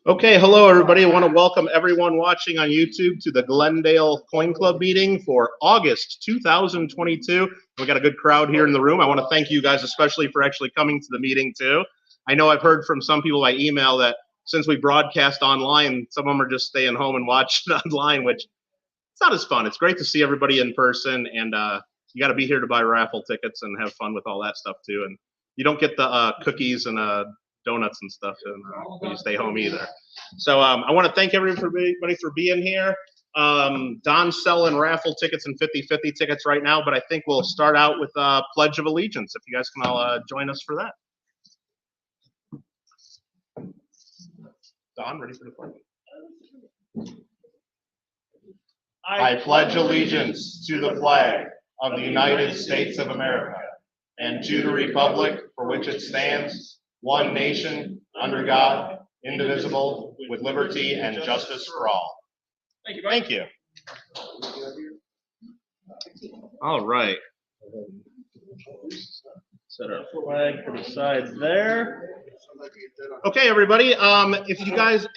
Okay, hello everybody. I want to welcome everyone watching on YouTube to the Glendale Coin Club meeting for August 2022. We got a good crowd here in the room. I want to thank you guys especially for actually coming to the meeting too. I know I've heard from some people by email that since we broadcast online, some of them are just staying home and watching online, which it's not as fun. It's great to see everybody in person, and you got to be here to buy raffle tickets and have fun with all that stuff too. And you don't get the cookies and donuts and stuff when you stay home either. So I want to thank everybody for being here. Don's selling raffle tickets and 50/50 tickets right now, but I think we'll start out with Pledge of Allegiance. If you guys can all join us for that. Don, ready for the pledge? I pledge allegiance to the flag of the United States of America and to the republic for which it stands, one nation, under God, indivisible, with liberty and justice for all. Thank you. Thank you. All right. Set our flag to the side there. Okay, everybody. If you guys,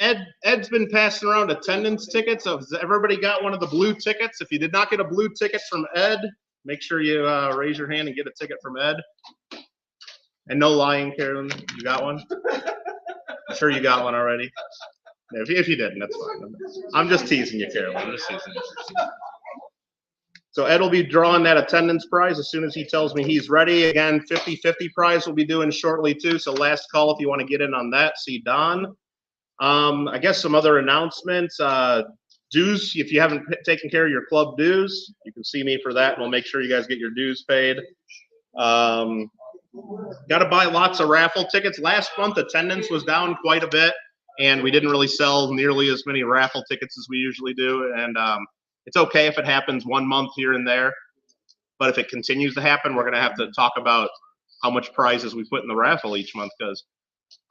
Ed's been passing around attendance tickets. So has everybody got one of the blue tickets? If you did not get a blue ticket from Ed, make sure you raise your hand and get a ticket from Ed. And no lying, Carolyn. You got one? I'm sure you got one already. If you didn't, that's fine. I'm just teasing you, Carolyn. I'm just teasing you. So Ed will be drawing that attendance prize as soon as he tells me he's ready. Again, 50/50 prize we'll be doing shortly too. So last call if you want to get in on that. See Don. I guess some other announcements. Dues, if you haven't taken care of your club dues, you can see me for that. And we'll make sure you guys get your dues paid. Got to buy lots of raffle tickets. Last month, attendance was down quite a bit, and we didn't really sell nearly as many raffle tickets as we usually do. And it's okay if it happens one month here and there, but if it continues to happen, we're going to have to talk about how much prizes we put in the raffle each month, because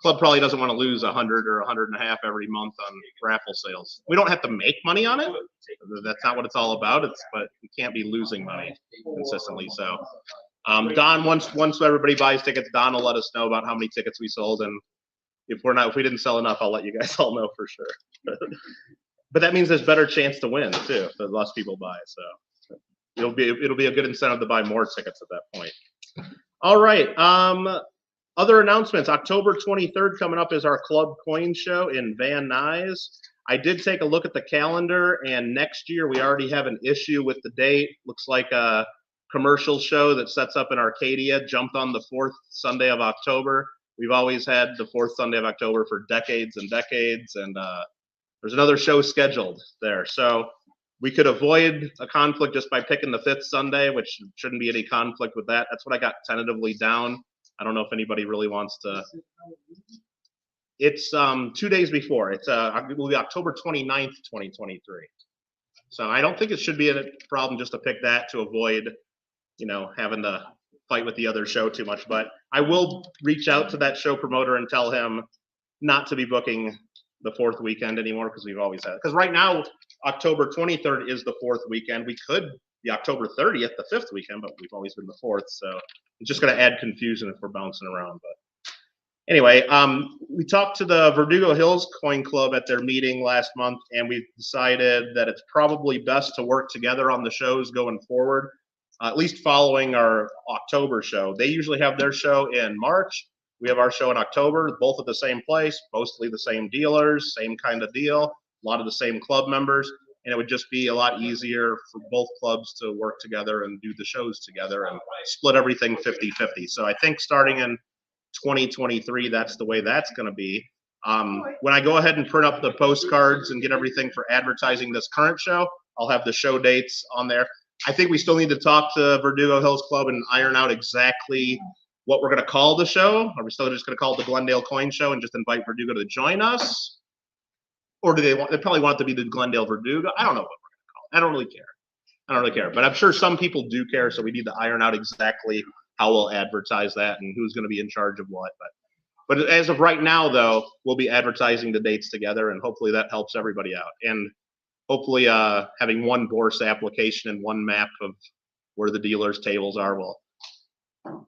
club probably doesn't want to lose 100 or 150 every month on raffle sales. We don't have to make money on it. That's not what it's all about. But we can't be losing money consistently. So. Don, once everybody buys tickets, Don will let us know about how many tickets we sold, and if we didn't sell enough, I'll let you guys all know for sure. But that means there's better chance to win too if less people buy. So it'll be a good incentive to buy more tickets at that point. All right. Other announcements. October 23rd coming up is our club coin show in Van Nuys. I did take a look at the calendar, and next year we already have an issue with the date. Looks like a commercial show that sets up in Arcadia jumped on the 4th Sunday of October. We've always had the 4th Sunday of October for decades and decades, and there's another show scheduled there. So we could avoid a conflict just by picking the 5th Sunday, which shouldn't be any conflict with that. That's what I got tentatively down. I don't know if anybody really wants to. It's 2 days before. It will be October 29th, 2023. So I don't think it should be a problem just to pick that to avoid having to fight with the other show too much. But I will reach out to that show promoter and tell him not to be booking the 4th weekend anymore, because we've always had it. Because right now, October 23rd is the 4th weekend. We could be October 30th, the 5th weekend, but we've always been the 4th. So it's just going to add confusion if we're bouncing around. But anyway, we talked to the Verdugo Hills Coin Club at their meeting last month, and we decided that it's probably best to work together on the shows going forward. At least following our October show. They usually have their show in March. We have our show in October, both at the same place, mostly the same dealers, same kind of deal, a lot of the same club members, and it would just be a lot easier for both clubs to work together and do the shows together and split everything 50/50. So I think starting in 2023, that's the way that's going to be. When I go ahead and print up the postcards and get everything for advertising this current show, I'll have the show dates on there. I think we still need to talk to Verdugo Hills Club and iron out exactly what we're going to call the show. Are we still just going to call it the Glendale Coin Show and just invite Verdugo to join us? Or do they probably want it to be the Glendale Verdugo? I don't know what we're going to call it. I don't really care. But I'm sure some people do care, so we need to iron out exactly how we'll advertise that and who's going to be in charge of what. But as of right now, though, we'll be advertising the dates together, and hopefully that helps everybody out. And hopefully having one Gorse application and one map of where the dealers' tables are will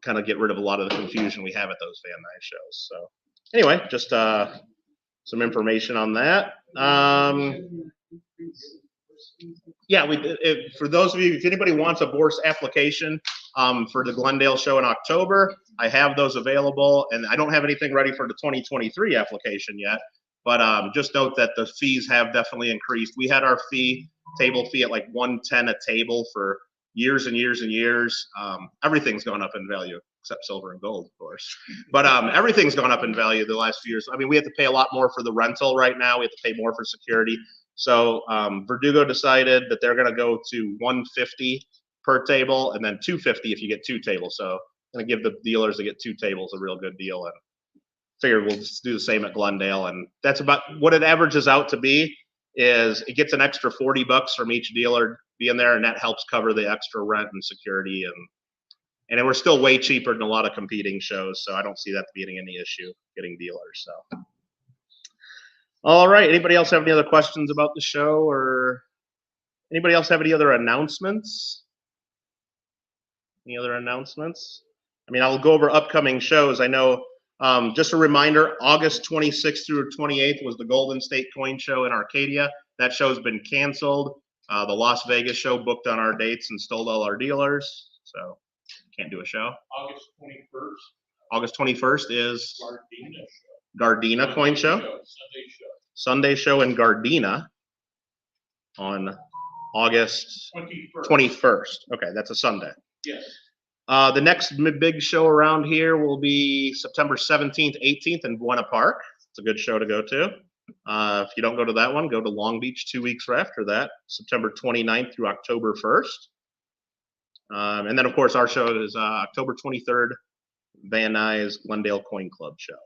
kind of get rid of a lot of the confusion we have at those Van Nuys shows. So anyway, just some information on that. Yeah, for those of you, if anybody wants a Bourse application for the Glendale show in October, I have those available, and I don't have anything ready for the 2023 application yet. But just note that the fees have definitely increased. We had our table fee at like $110 a table for years and years and years. Everything's gone up in value except silver and gold, of course. But everything's gone up in value the last few years. I mean, we have to pay a lot more for the rental right now. We have to pay more for security. So Verdugo decided that they're going to go to $150 per table and then $250 if you get 2 tables. So I'm going to give the dealers that get 2 tables a real good deal. And figured we'll just do the same at Glendale. And that's about what it averages out to be. Is it gets an extra $40 from each dealer being there, and that helps cover the extra rent and security, and we're still way cheaper than a lot of competing shows, so I don't see that being any issue getting dealers. So, all right, anybody else have any other questions about the show, or anybody else have any other announcements? Any other announcements? I mean, I'll go over upcoming shows. I know. Just a reminder, August 26th through 28th was the Golden State Coin Show in Arcadia. That show's been canceled. The Las Vegas show booked on our dates and stole all our dealers, so can't do a show. August 21st. August 21st is Gardena Gardena Coin Show. Sunday show in Gardena on August 21st. Okay, that's a Sunday. Yes. The next big show around here will be September 17th, 18th in Buena Park. It's a good show to go to. If you don't go to that one, go to Long Beach 2 weeks after that, September 29th through October 1st. And then, of course, our show is October 23rd, Van Nuys Glendale Coin Club show.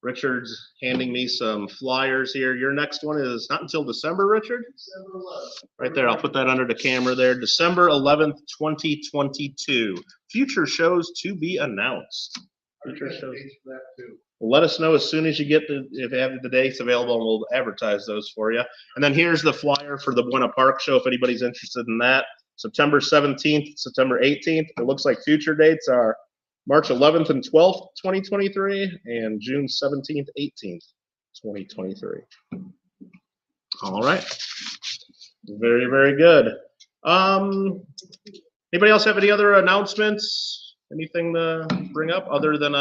Richard's handing me some flyers here. Your next one is not until December, Richard? December 11th. Right there, I'll put that under the camera there. December 11th, 2022. Future shows to be announced. Future shows. Let us know as soon as you get if you have the dates available, and we'll advertise those for you. And then here's the flyer for the Buena Park show if anybody's interested in that. September 17th, September 18th. It looks like future dates are March 11th and 12th, 2023, and June 17th, 18th, 2023. All right. Very, very good. Anybody else have any other announcements? Anything to bring up other than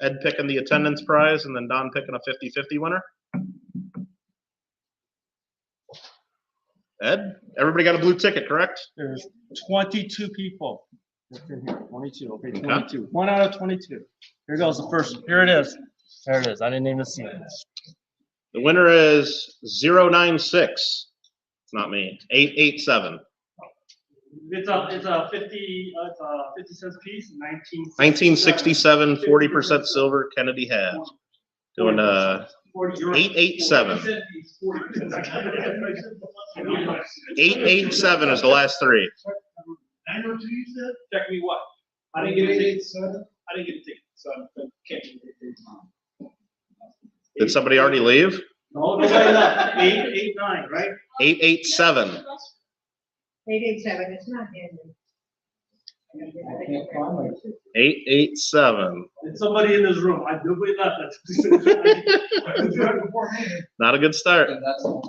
Ed picking the attendance prize and then Don picking a 50-50 winner? Ed, everybody got a blue ticket, correct? There's 22 people. In here. 22. Okay, 22. 1 out of 22. Here goes the first. Here it is. There it is. I didn't even see it. The winner is 096. It's not me. 887. It's a 50 cents piece. 1967, 40% silver. Kennedy had doing 887. 887 is the last three. 902 you said? Check me what? I didn't get a ticket. I didn't get a ticket, so I can't. Did somebody already leave? No, nobody left. 889, right? 887. 887, it's not ending. 887. It's somebody in this room. I nobody left. Not a good start. What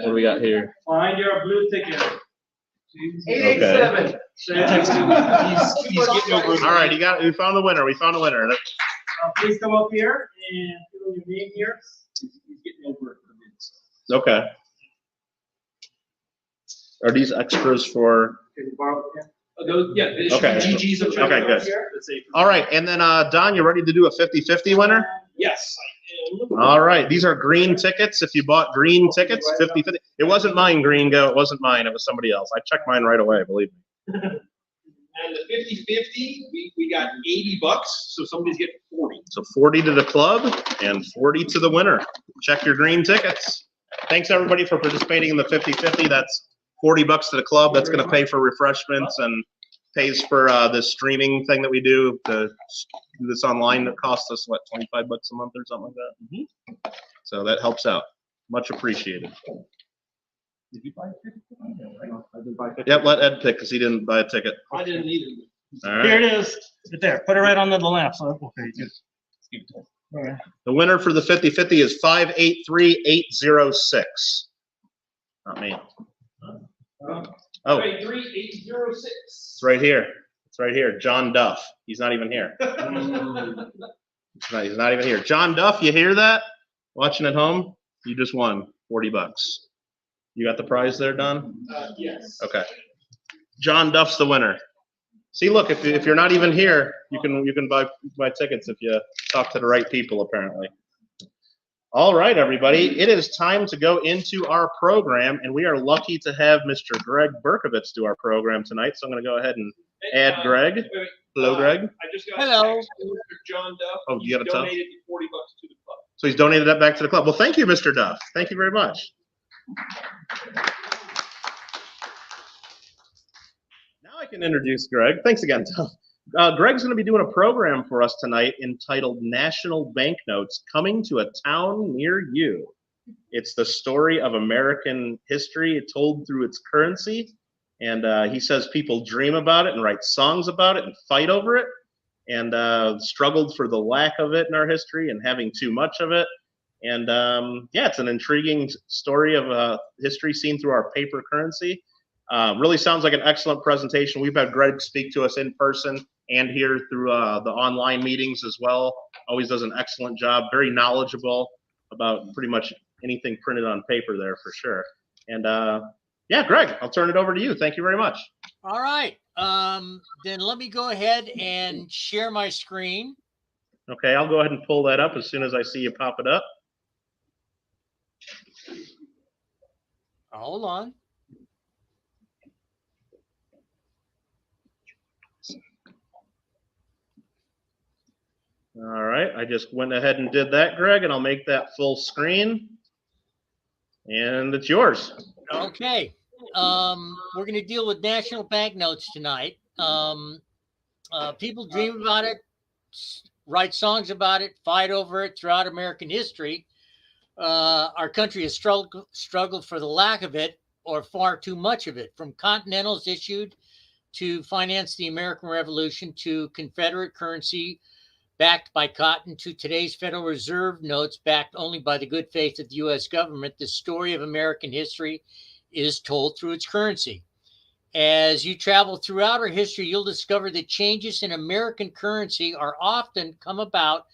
do we got here? Find your blue ticket. 887. He's getting over. All right, we found the winner. We found the winner. Please come up here and fill your name here. He's getting over it. Okay. Are these extras for? Can you borrow the pen? Yeah, it should Okay. be GG's of Okay, good. All right, and then Don, you ready to do a 50-50 winner? Yes, I am. All right, these are green tickets. If you bought green tickets, 50-50. It wasn't mine, Green Go. It wasn't mine. It was somebody else. I checked mine right away, believe me. And the 50-50, we got $80, so somebody's getting 40. So 40 to the club and 40 to the winner. Check your green tickets. Thanks everybody for participating in the 50-50. That's $40 to the club. That's going to pay for refreshments and pays for this streaming thing that we do. To do this online, that costs us what, $25 a month or something like that. So that helps out. Much appreciated. Did you buy a ticket? I didn't buy a ticket. Yep, let Ed pick because he didn't buy a ticket. I didn't either. All Here right. it is. Right there. Put it right on the lamp. So okay, good. All right. The winner for the 50-50 is 583806. Not me. Oh, 3806. it's right here. It's right here. John Duff. He's not even here. He's not even here. John Duff, you hear that? Watching at home? You just won $40. You got the prize there, Don? Yes. Okay. John Duff's the winner. See, look, if you're not even here, you can buy tickets if you talk to the right people, apparently. All right, everybody. It is time to go into our program, and we are lucky to have Mr. Gregg Bercovitz do our program tonight. So I'm going to go ahead and add Greg. Wait. Hello, Greg. I just got Hello. a text from Mr. John Duff. Oh, you got a tell? Donated $40 to the club. So he's donated that back to the club. Well, thank you, Mr. Duff. Thank you very much. Now I can introduce Greg. Thanks again, Tom. Greg's going to be doing a program for us tonight entitled National Banknotes Coming to a Town Near You. It's the story of American history told through its currency. And he says people dream about it and write songs about it and fight over it and struggled for the lack of it in our history and having too much of it. And yeah, it's an intriguing story of history seen through our paper currency. Really sounds like an excellent presentation. We've had Greg speak to us in person and here through the online meetings as well. Always does an excellent job, very knowledgeable about pretty much anything printed on paper there for sure. And yeah, Greg, I'll turn it over to you. Thank you very much. All right. Then let me go ahead and share my screen. Okay, I'll go ahead and pull that up as soon as I see you pop it up. Hold on. All right, I just went ahead and did that, Greg, and I'll make that full screen. And it's yours. Okay. We're going to deal with national banknotes tonight. People dream about it, write songs about it, fight over it throughout American history. Our country has struggled for the lack of it or far too much of it, from continentals issued to finance the American Revolution to Confederate currency backed by cotton to today's Federal Reserve notes backed only by the good faith of the U.S. government. The story of American history is told through its currency. As you travel throughout our history, you'll discover that changes in American currency are often come about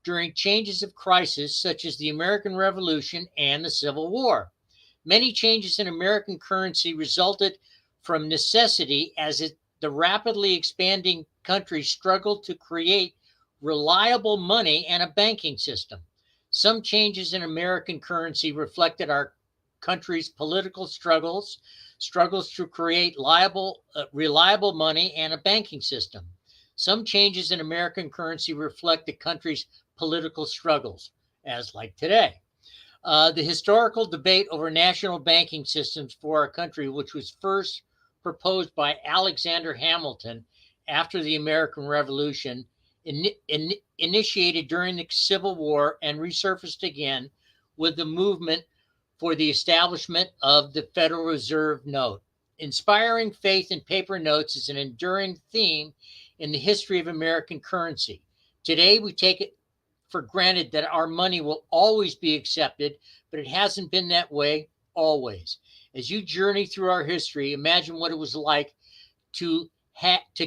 during changes of crisis, such as the American Revolution and the Civil War. Many changes in American currency resulted from necessity as the rapidly expanding country struggled to create reliable money and a banking system. Some changes in American currency reflected our country's political struggles to create reliable money and a banking system. Some changes in American currency reflect the country's political struggles, as like today. The historical debate over national banking systems for our country, which was first proposed by Alexander Hamilton after the American Revolution, initiated during the Civil War and resurfaced again with the movement for the establishment of the Federal Reserve note. Inspiring faith in paper notes is an enduring theme in the history of American currency. Today, we take it for granted that our money will always be accepted, but it hasn't been that way always. As you journey through our history, imagine what it was like to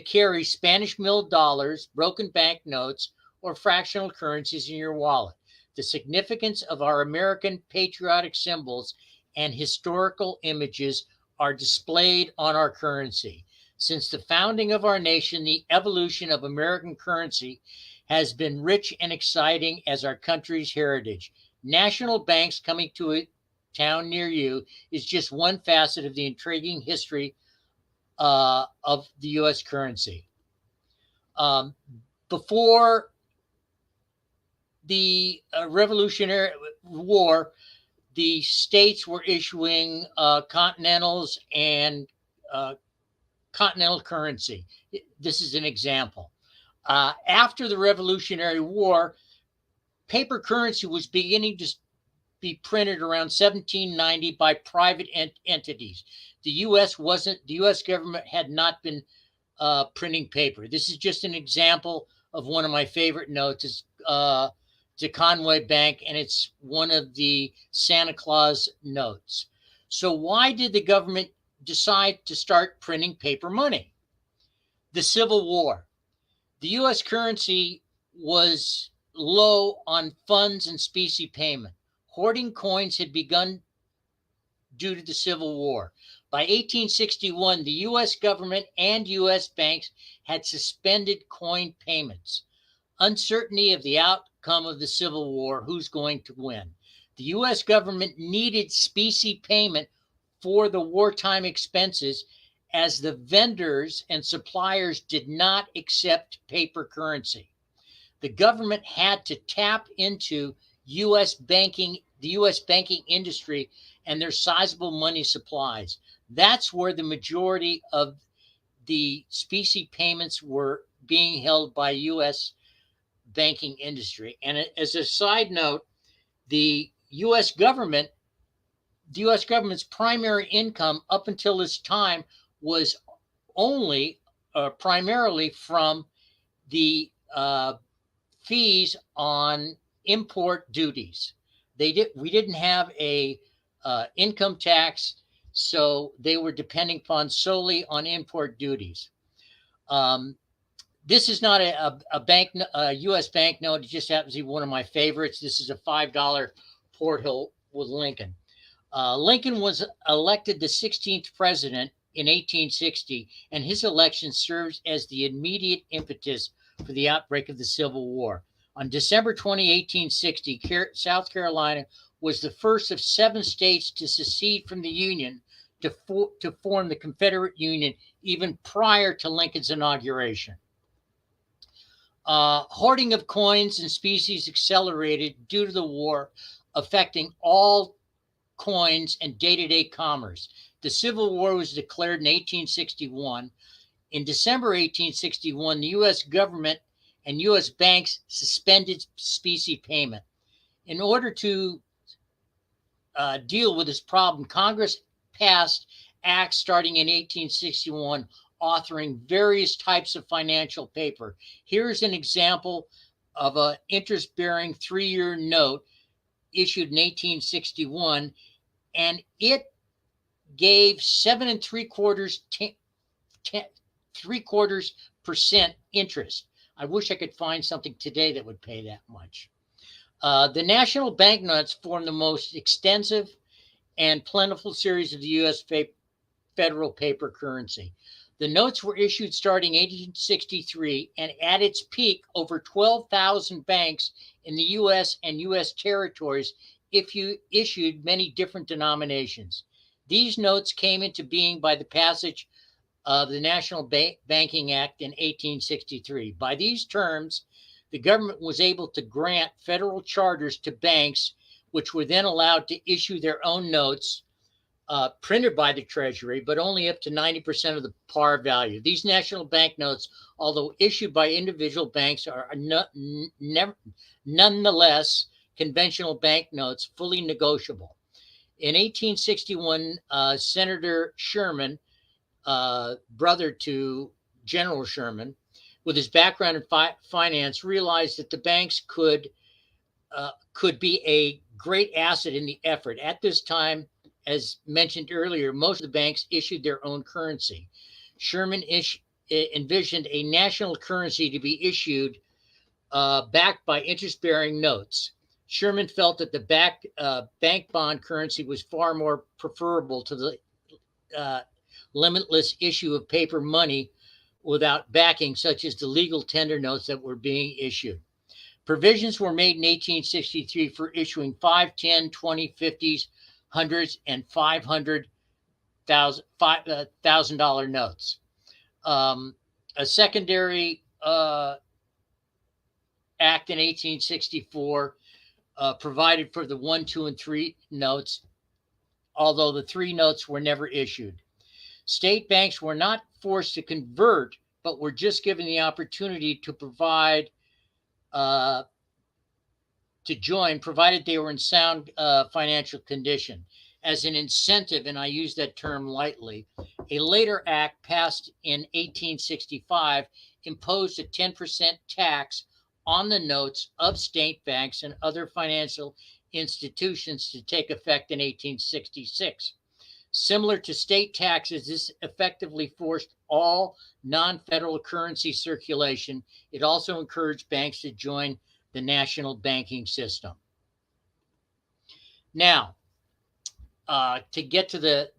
carry Spanish milled dollars, broken banknotes, or fractional currencies in your wallet. The significance of our American patriotic symbols and historical images are displayed on our currency. Since the founding of our nation, the evolution of American currency has been rich and exciting as our country's heritage. National banks coming to a town near you is just one facet of the intriguing history of the U.S. currency. Before the Revolutionary War, the states were issuing continentals and continental currency. This is an example. After the Revolutionary War, paper currency was beginning to be printed around 1790 by private entities. The U.S. government had not been printing paper. This is just an example of one of my favorite notes. It's a Conway Bank, and it's one of the Santa Claus notes. So why did the government decide to start printing paper money? The Civil War. The U.S. currency was low on funds and specie payment. Hoarding coins had begun due to the Civil War. By 1861, the U.S. government and U.S. banks had suspended coin payments. Uncertainty of the outcome of the Civil War, who's going to win. The U.S. government needed specie payment for the wartime expenses, as the vendors and suppliers did not accept paper currency. The government had to tap into the U.S. banking industry and their sizable money supplies. That's where the majority of the specie payments were being held by U.S. banking industry. And as a side note, the U.S. government's primary income up until this time was only primarily from the fees on import duties. We didn't have a income tax, so they were depending upon solely on import duties. This is not a U.S. banknote. It just happens to be one of my favorites. This is a $5 Porthill with Lincoln. Lincoln was elected the 16th president in 1860, and his election serves as the immediate impetus for the outbreak of the Civil War. On December 20, 1860, South Carolina was the first of 7 states to secede from the Union to form the Confederate Union, even prior to Lincoln's inauguration. Hoarding of coins and species accelerated due to the war, affecting all coins and day-to-day commerce. The Civil War was declared in 1861. In December 1861, the U.S. government and U.S. banks suspended specie payment. In order to deal with this problem, Congress passed acts starting in 1861 authoring various types of financial paper. Here's an example of an interest-bearing 3-year note issued in 1861, and it gave 7 3/4% interest. I wish I could find something today that would pay that much. The national banknotes form the most extensive and plentiful series of the U.S. federal paper currency. The notes were issued starting 1863, and at its peak, over 12,000 banks in the U.S. and U.S. territories issued many different denominations. These notes came into being by the passage of the National Banking Act in 1863. By these terms, the government was able to grant federal charters to banks, which were then allowed to issue their own notes printed by the Treasury, but only up to 90% of the par value. These national banknotes, although issued by individual banks, are nonetheless conventional banknotes, fully negotiable. In 1861, Senator Sherman, brother to General Sherman, with his background in finance, realized that the banks could be a great asset in the effort. At this time, as mentioned earlier, most of the banks issued their own currency. Sherman envisioned a national currency to be issued backed by interest-bearing notes. Sherman felt that the bank bond currency was far more preferable to the limitless issue of paper money without backing, such as the legal tender notes that were being issued. Provisions were made in 1863 for issuing 5, 10, 20, 50s, 100s, and $500,000 notes. A secondary act in 1864 provided for the 1, 2, and 3 notes, although the 3 notes were never issued. State banks were not forced to convert, but were just given the opportunity to provide to join, provided they were in sound financial condition. as an incentive, and I use that term lightly, a later act passed in 1865 imposed a 10% tax on the notes of state banks and other financial institutions to take effect in 1866. Similar to state taxes, this effectively forced all non-federal currency circulation. It also encouraged banks to join the national banking system. Now, to get to the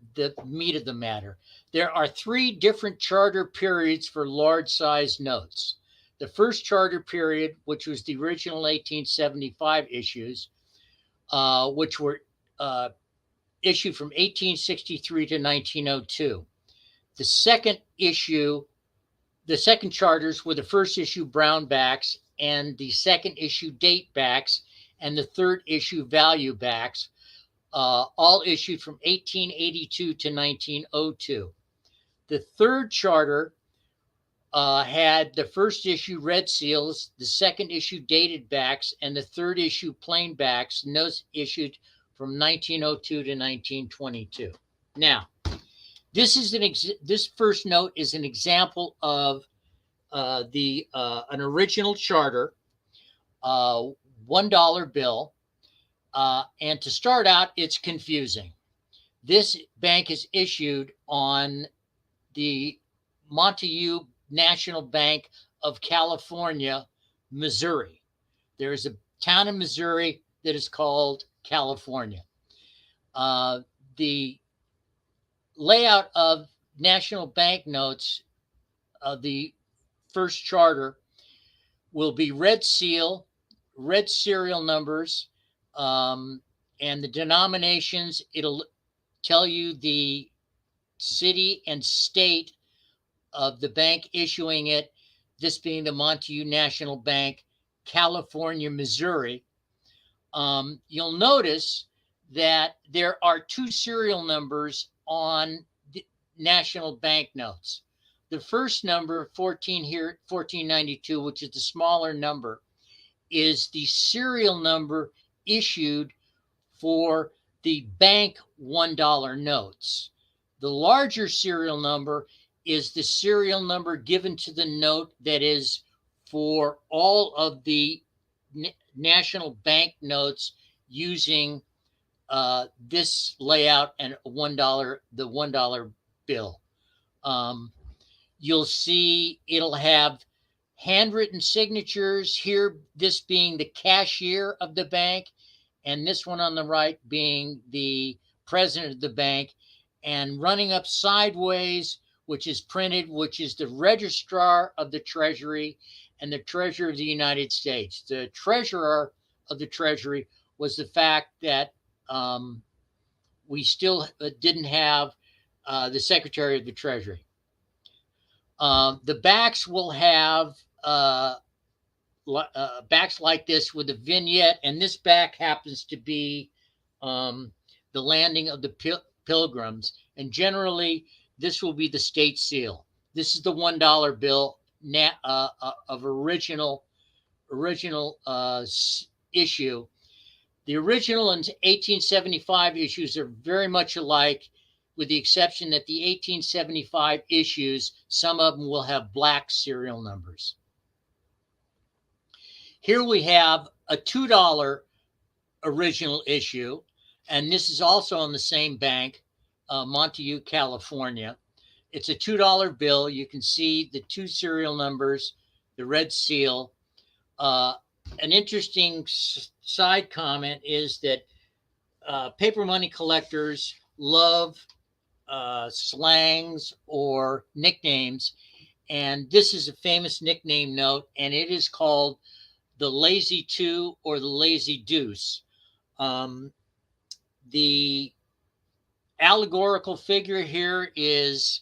meat of the matter, there are 3 different charter periods for large-sized notes. The first charter period, which was the original 1875 issues, which were issued from 1863 to 1902. The second charters were the first issue Brownbacks, and the second issue Datebacks, and the third issue Valuebacks, all issued from 1882 to 1902. The third charter had the first issue Red Seals, the second issue Dated Backs, and the third issue Plain Backs, notes issued from 1902 to 1922. Now, this first note is an example of an original charter, $1 bill. And to start out, it's confusing. This bank is issued on the Montague National Bank of California, Missouri. There is a town in Missouri that is called California. The layout of national bank notes, the first charter, will be red seal, red serial numbers, and the denominations. It'll tell you the city and state of the bank issuing it, this being the Montague National Bank, California, Missouri. You'll notice that there are 2 serial numbers on the national bank notes. The first number, 1492, which is the smaller number, is the serial number issued for the bank $1 notes. The larger serial number is the serial number given to the note that is for all of the national bank notes using this layout and the $1 bill. You'll see it'll have handwritten signatures here, this being the cashier of the bank, and this one on the right being the president of the bank, and running up sideways, which is printed, which is the Registrar of the Treasury and the Treasurer of the United States. The Treasurer of the Treasury was the fact that we still didn't have the Secretary of the Treasury. The backs will have backs like this with a vignette, and this back happens to be the landing of the Pilgrims, and generally this will be the state seal. This is the $1 bill of original issue. The original and 1875 issues are very much alike, with the exception that the 1875 issues, some of them will have black serial numbers. Here we have a $2 original issue, and this is also on the same bank, Montague, California. It's a $2 bill. You can see the 2 serial numbers, the red seal. An interesting side comment is that paper money collectors love slangs or nicknames, and this is a famous nickname note, and it is called the Lazy Two or the Lazy Deuce. The allegorical figure here is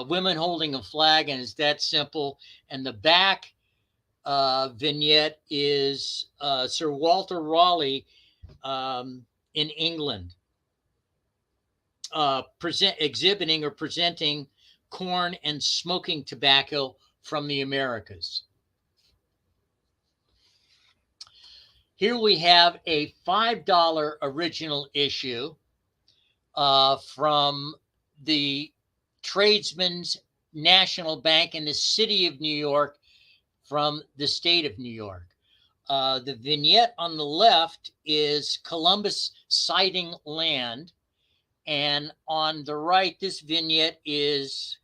women holding a flag, and it's that simple. And the back vignette is Sir Walter Raleigh in England, exhibiting or presenting corn and smoking tobacco from the Americas. Here we have a $5 original issue. from the Tradesmen's National Bank in the city of New York from the state of New York. The vignette on the left is Columbus sighting land. And on the right, this vignette is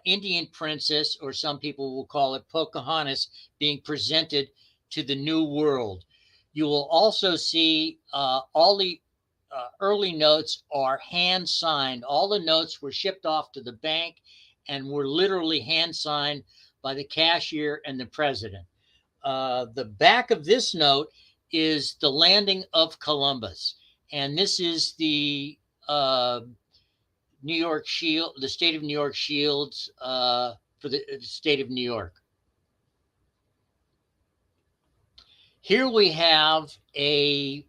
Indian Princess, or some people will call it Pocahontas, being presented to the New World. You will also see all the early notes are hand signed. All the notes were shipped off to the bank and were literally hand signed by the cashier and the president. The back of this note is the landing of Columbus. And this is the New York Shield, the state of New York shields for the state of New York. Here we have a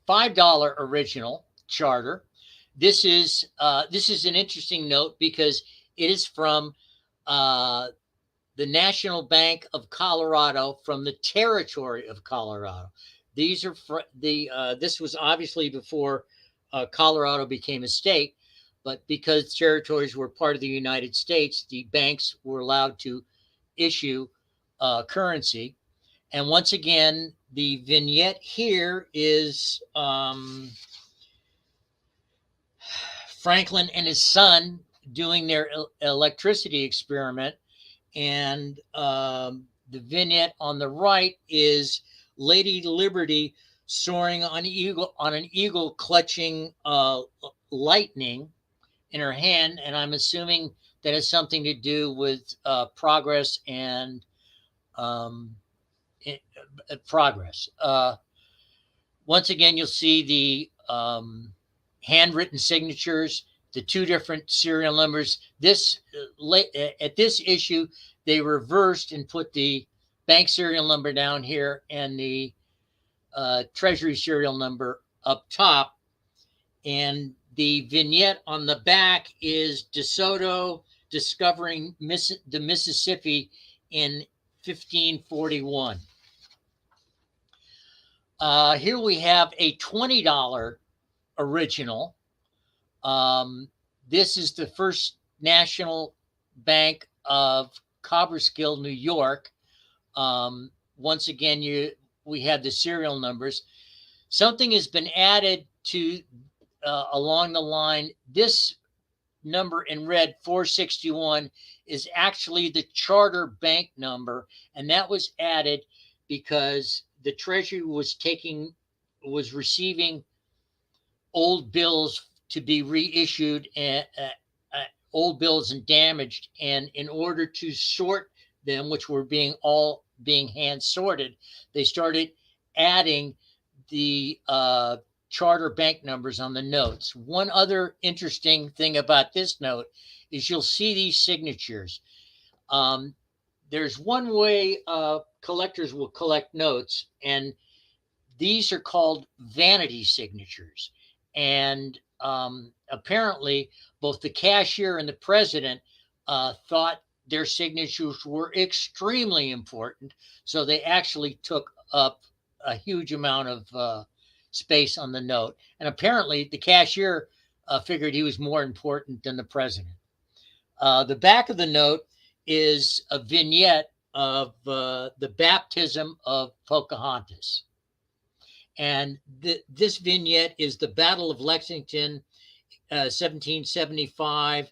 $5 original charter. This is an interesting note because it is from the National Bank of Colorado, from the territory of Colorado. These are this was obviously before Colorado became a state, but because territories were part of the United States, the banks were allowed to issue currency. And once again, the vignette here is Franklin and his son doing their electricity experiment. And the vignette on the right is Lady Liberty soaring on an eagle clutching lightning in her hand. And I'm assuming that has something to do with progress and progress. Once again, you'll see the handwritten signatures, the two different serial numbers. At this issue, they reversed and put the bank serial number down here and the Treasury serial number up top. And the vignette on the back is DeSoto discovering the Mississippi in 1541. Here we have a $20 original. This is the First National Bank of Cobraskill, New York. Once again, we have the serial numbers. Something has been added to along the line. This number in red, 461, is actually the charter bank number, and that was added because the Treasury was receiving old bills to be reissued, old bills and damaged, and in order to sort them, which were being hand sorted, they started adding the charter bank numbers on the notes. One other interesting thing about this note is you'll see these signatures. There's one way collectors will collect notes, and these are called vanity signatures. And apparently, both the cashier and the president thought their signatures were extremely important, so they actually took up a huge amount of space on the note. And apparently, the cashier figured he was more important than the president. The back of the note is a vignette of the baptism of Pocahontas. And this vignette is the Battle of Lexington, 1775.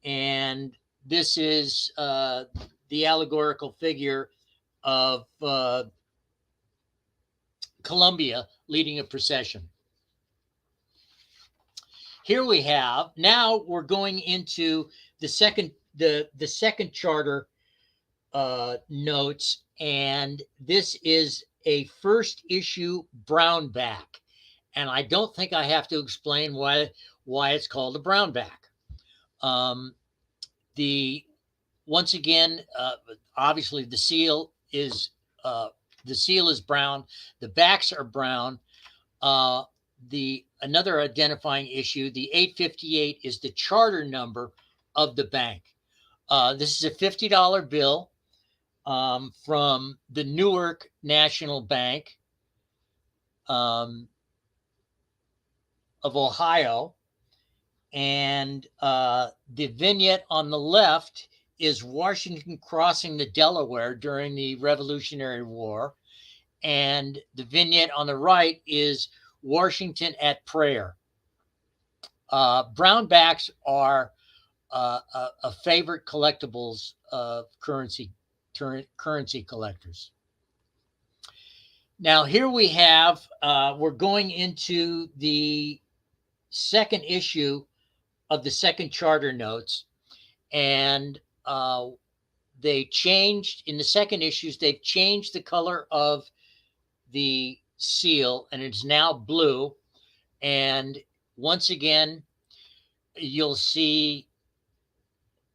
And this is the allegorical figure of Columbia leading a procession. Here we have, now we're going into the second charter notes, and this is a first issue Brownback. And I don't think I have to explain why it's called a Brownback. Once again, obviously the seal is brown. The backs are brown. Another identifying issue, the 858, is the charter number of the bank. This is a $50 bill from the Newark National Bank. of Ohio. And the vignette on the left is Washington crossing the Delaware during the Revolutionary War. And the vignette on the right is Washington at prayer. Brownbacks are a favorite collectibles of currency collectors. Now here we have, we're going into the second issue of the second charter notes, and they changed in the second issues. They've changed the color of the seal, and it's now blue. And once again, you'll see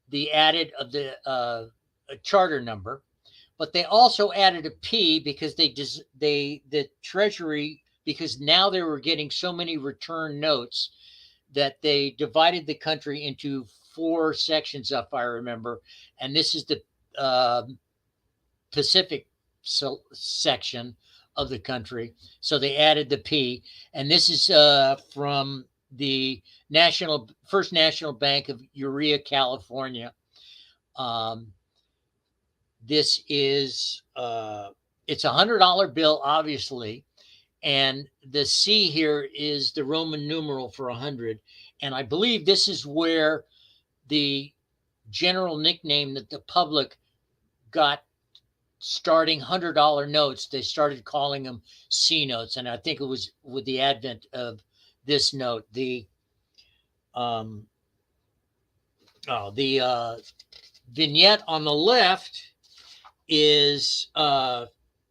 the added of the charter number, but they also added a P because the Treasury, because now they were getting so many return notes that they divided the country into 4 sections, if I remember. And this is the Pacific section of the country. So they added the P. And this is from the First National Bank of Urea, California. This is, it's $100 bill, obviously. And the C here is the Roman numeral for 100. And I believe this is where the general nickname that the public got starting $100 notes. They started calling them C notes. And I think it was with the advent of this note, the vignette on the left is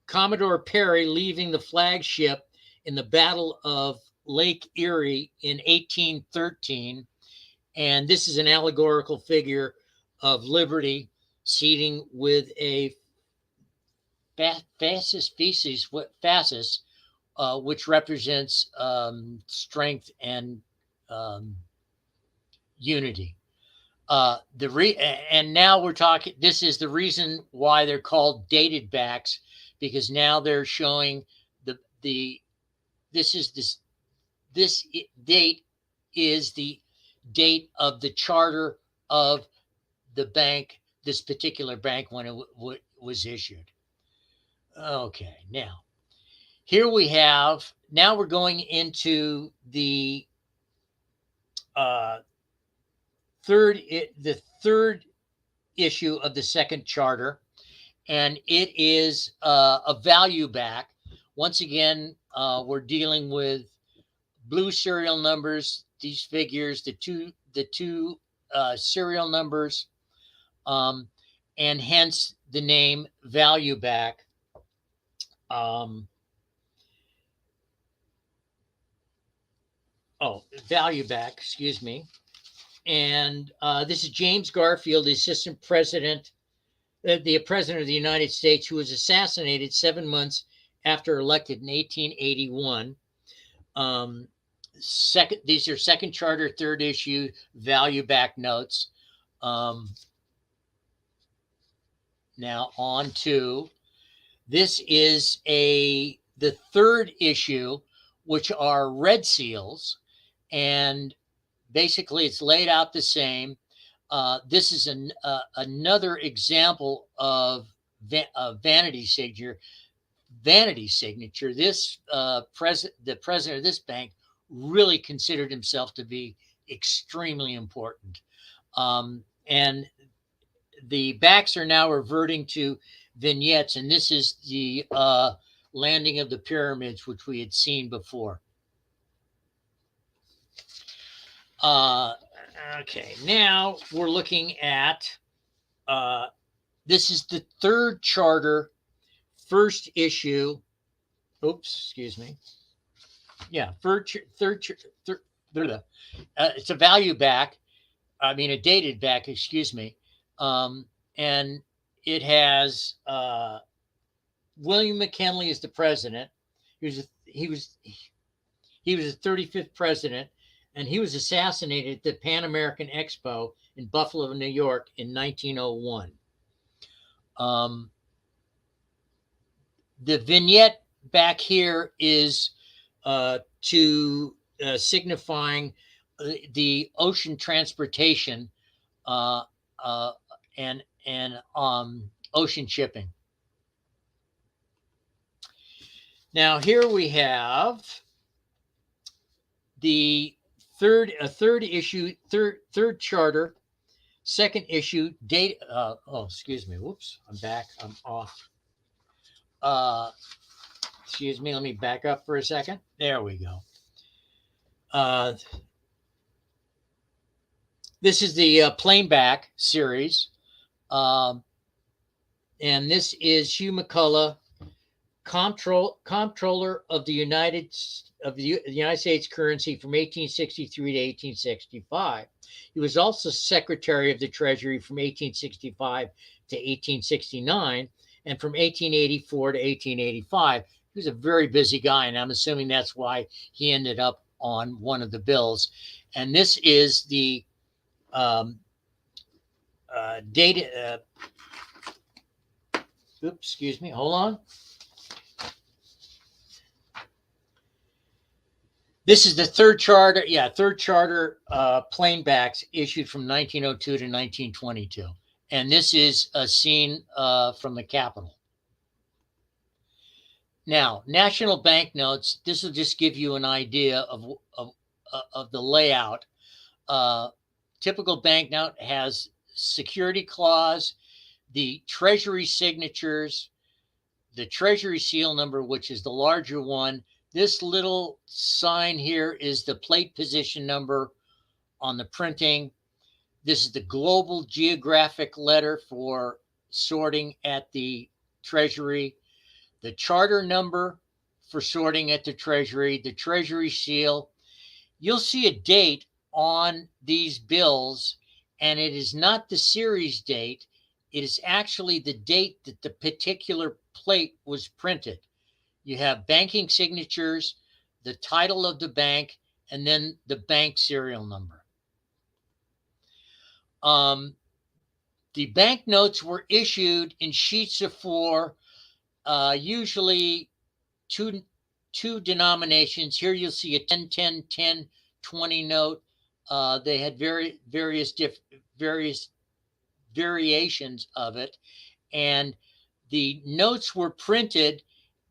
Commodore Perry leaving the flagship in the Battle of Lake Erie in 1813. And this is an allegorical figure of liberty seating with a fasces, which represents strength and unity. And now we're talking, this is the reason why they're called dated backs, because now they're showing this date is the date of the charter of the bank, this particular bank, when it was issued. Okay, now here we have, now we're going into the third issue of the second charter, and it is a value back. Once again, we're dealing with blue serial numbers, these figures, the two serial numbers, and hence the name value back. Value back, excuse me. And this is James Garfield, the assistant president, the president of the United States, who was assassinated 7 months after elected in 1881. These are second charter, third issue value back notes. Now on to, this is the third issue, which are red seals, and basically it's laid out the same. This is another example of vanity signature. Vanity signature. This the president of this bank really considered himself to be extremely important. And the backs are now reverting to vignettes, and this is the landing of the pyramids, which we had seen before. Okay, now we're looking at, this is the third charter, first issue. Oops, excuse me. Yeah, it's a value back. I mean, a dated back, excuse me. And it has William McKinley as the president. He was the 35th president, and he was assassinated at the Pan American Expo in Buffalo, New York in 1901. The vignette back here is to signifying the ocean transportation and ocean shipping. Now here we have the third charter, second issue date. Excuse me. Whoops, I'm back. I'm off. Excuse me. Let me back up for a second. There we go. This is the Plainback series, and this is Hugh McCullough, comptroller of the United States currency from 1863 to 1865. He was also Secretary of the Treasury from 1865 to 1869, and from 1884 to 1885. He was a very busy guy, and I'm assuming that's why he ended up on one of the bills. And this is the data. Oops, excuse me. Hold on. This is the third charter. Yeah, third charter plainbacks issued from 1902 to 1922. And this is a scene from the Capitol. Now, national banknotes, this will just give you an idea of the layout. Typical banknote has security clause, the Treasury signatures, the Treasury seal number, which is the larger one. This little sign here is the plate position number on the printing. This is the global geographic letter for sorting at the Treasury, the charter number for sorting at the Treasury seal. You'll see a date on these bills, and it is not the series date. It is actually the date that the particular plate was printed. You have banking signatures, the title of the bank, and then the bank serial number. The banknotes were issued in sheets of 4, usually two denominations. Here you'll see a 10, 10, 10, 20 note. They had various variations of it, and the notes were printed,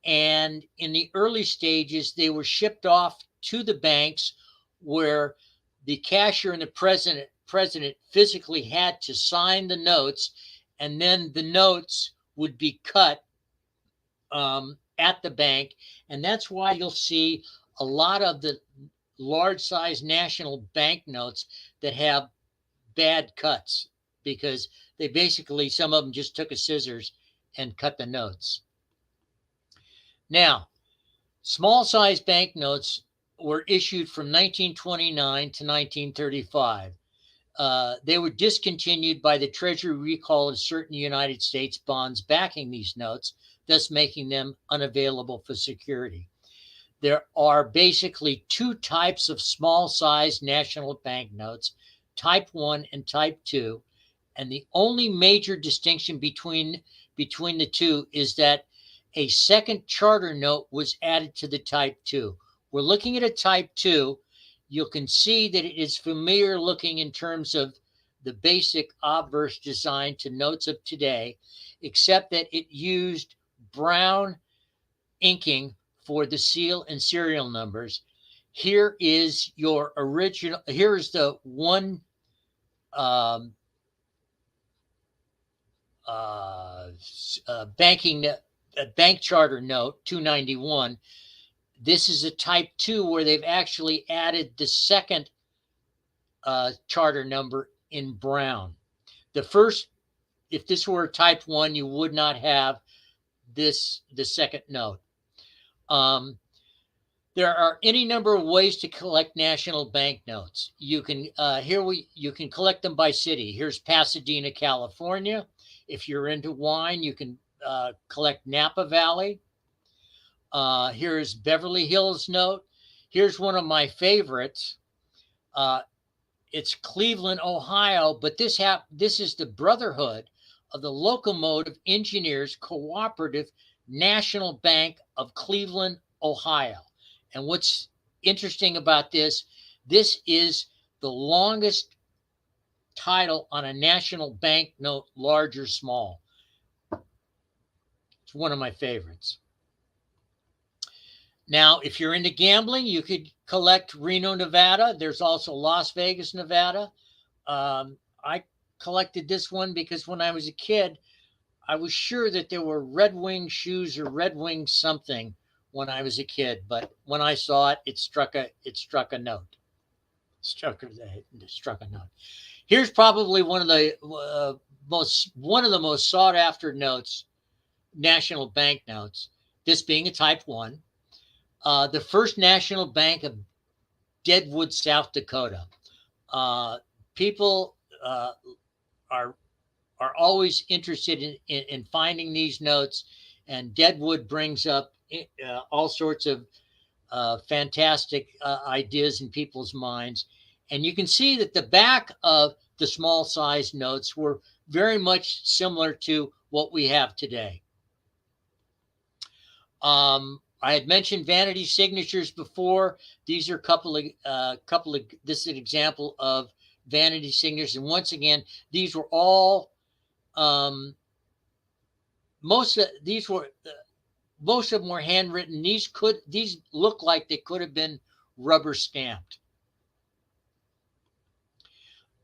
and in the early stages they were shipped off to the banks where the cashier and the president physically had to sign the notes, and then the notes would be cut at the bank. And that's why you'll see a lot of the large size national banknotes that have bad cuts, because they basically, some of them just took a scissors and cut the notes. Now, small size banknotes were issued from 1929 to 1935. They were discontinued by the Treasury recall of certain United States bonds backing these notes, thus making them unavailable for security. There are basically 2 types of small size national banknotes, type 1 and type 2. And the only major distinction between the two is that a second charter note was added to the type 2. We're looking at a type 2. You can see that it is familiar looking in terms of the basic obverse design to notes of today, except that it used brown inking for the seal and serial numbers. Here is your original. Here is the one bank charter note 291. This is a type 2 where they've actually added the second charter number in brown. The first, if this were a type 1, you would not have the second note. There are any number of ways to collect national banknotes. You can you can collect them by city. Here's Pasadena, California. If you're into wine, you can collect Napa Valley. Here's Beverly Hills note. Here's one of my favorites. It's Cleveland, Ohio, but this is the Brotherhood of the Locomotive Engineers Cooperative National Bank of Cleveland, Ohio. And what's interesting about this is the longest title on a national banknote, large or small. It's one of my favorites. Now, if you're into gambling, you could collect Reno, Nevada. There's also Las Vegas, Nevada. I collected this one because when I was a kid, I was sure that there were Red Wing shoes or Red Wing something when I was a kid. But when I saw it, it struck a note. Struck a note. Here's probably one of the most sought after notes, national bank notes. This being a Type 1. The First National Bank of Deadwood, South Dakota. People are always interested in finding these notes, and Deadwood brings up all sorts of fantastic ideas in people's minds. And you can see that the back of the small size notes were very much similar to what we have today. I had mentioned Vanity Signatures before. These are this is an example of Vanity Signatures. And once again, these were all, most of them were handwritten. These look like they could have been rubber stamped.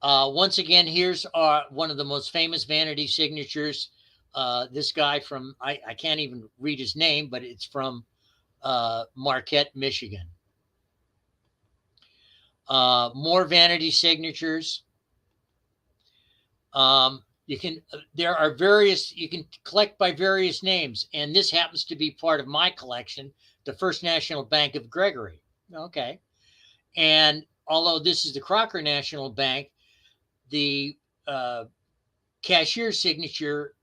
Once again, here's one of the most famous Vanity Signatures. This guy from, I can't even read his name, but it's from Marquette, Michigan. More Vanity Signatures. You can collect by various names, and this happens to be part of my collection, the First National Bank of Gregory. Okay. And although this is the Crocker National Bank, the cashier's signature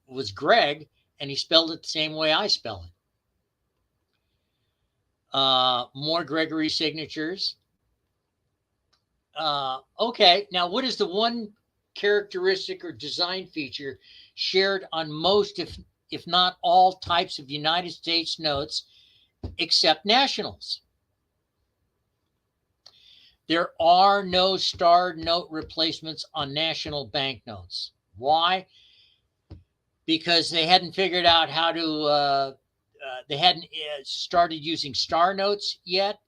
was Gregg, and he spelled it the same way I spell it. More Gregory signatures. Okay, now what is the one characteristic or design feature shared on most, if not all, types of United States notes except nationals? There are no starred note replacements on national banknotes. Why? Because they hadn't figured out how to, they hadn't started using star notes yet,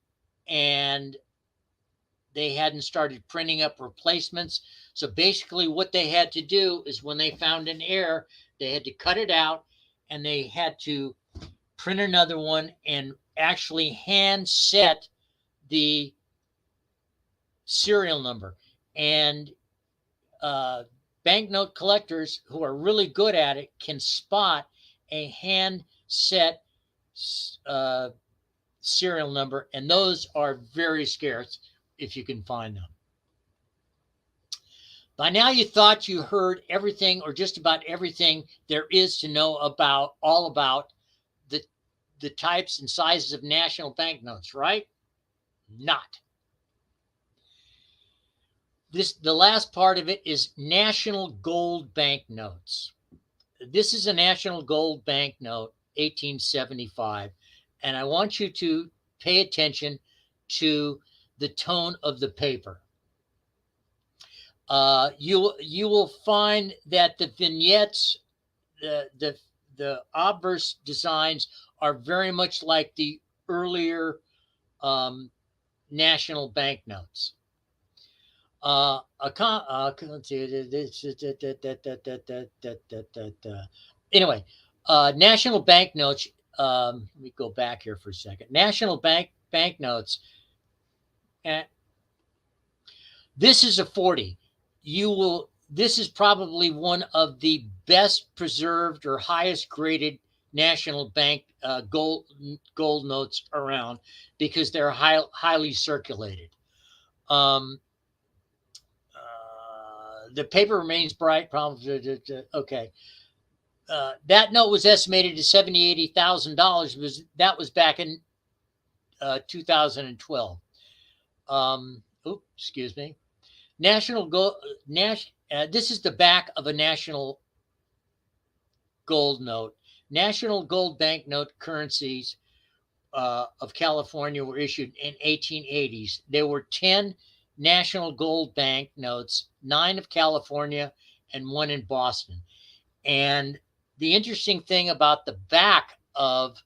and they hadn't started printing up replacements. So basically what they had to do is when they found an error, they had to cut it out, and they had to print another one and actually hand set the serial number. And banknote collectors who are really good at it can spot a hand set serial number, and those are very scarce if you can find them. By now you thought you heard everything, or just about everything there is to know about the types and sizes of national banknotes, right? Not. The last part of it is national gold banknotes. This is a national gold banknote, 1875, and I want you to pay attention to the tone of the paper. You will find that the vignettes, the obverse designs are very much like the earlier national banknotes. Anyway, national banknotes. Let me go back here for a second. National banknotes. This is a 40. This is probably one of the best preserved or highest graded national bank gold notes around, because they're highly circulated. The paper remains bright. Okay. That note was estimated to $80,000. That was back in 2012. Excuse me. National gold. This is the back of a national gold note. National gold banknote currencies of California were issued in 1880s. There were 10 national gold bank notes, 9 of California and 1 in Boston. And the interesting thing about the back of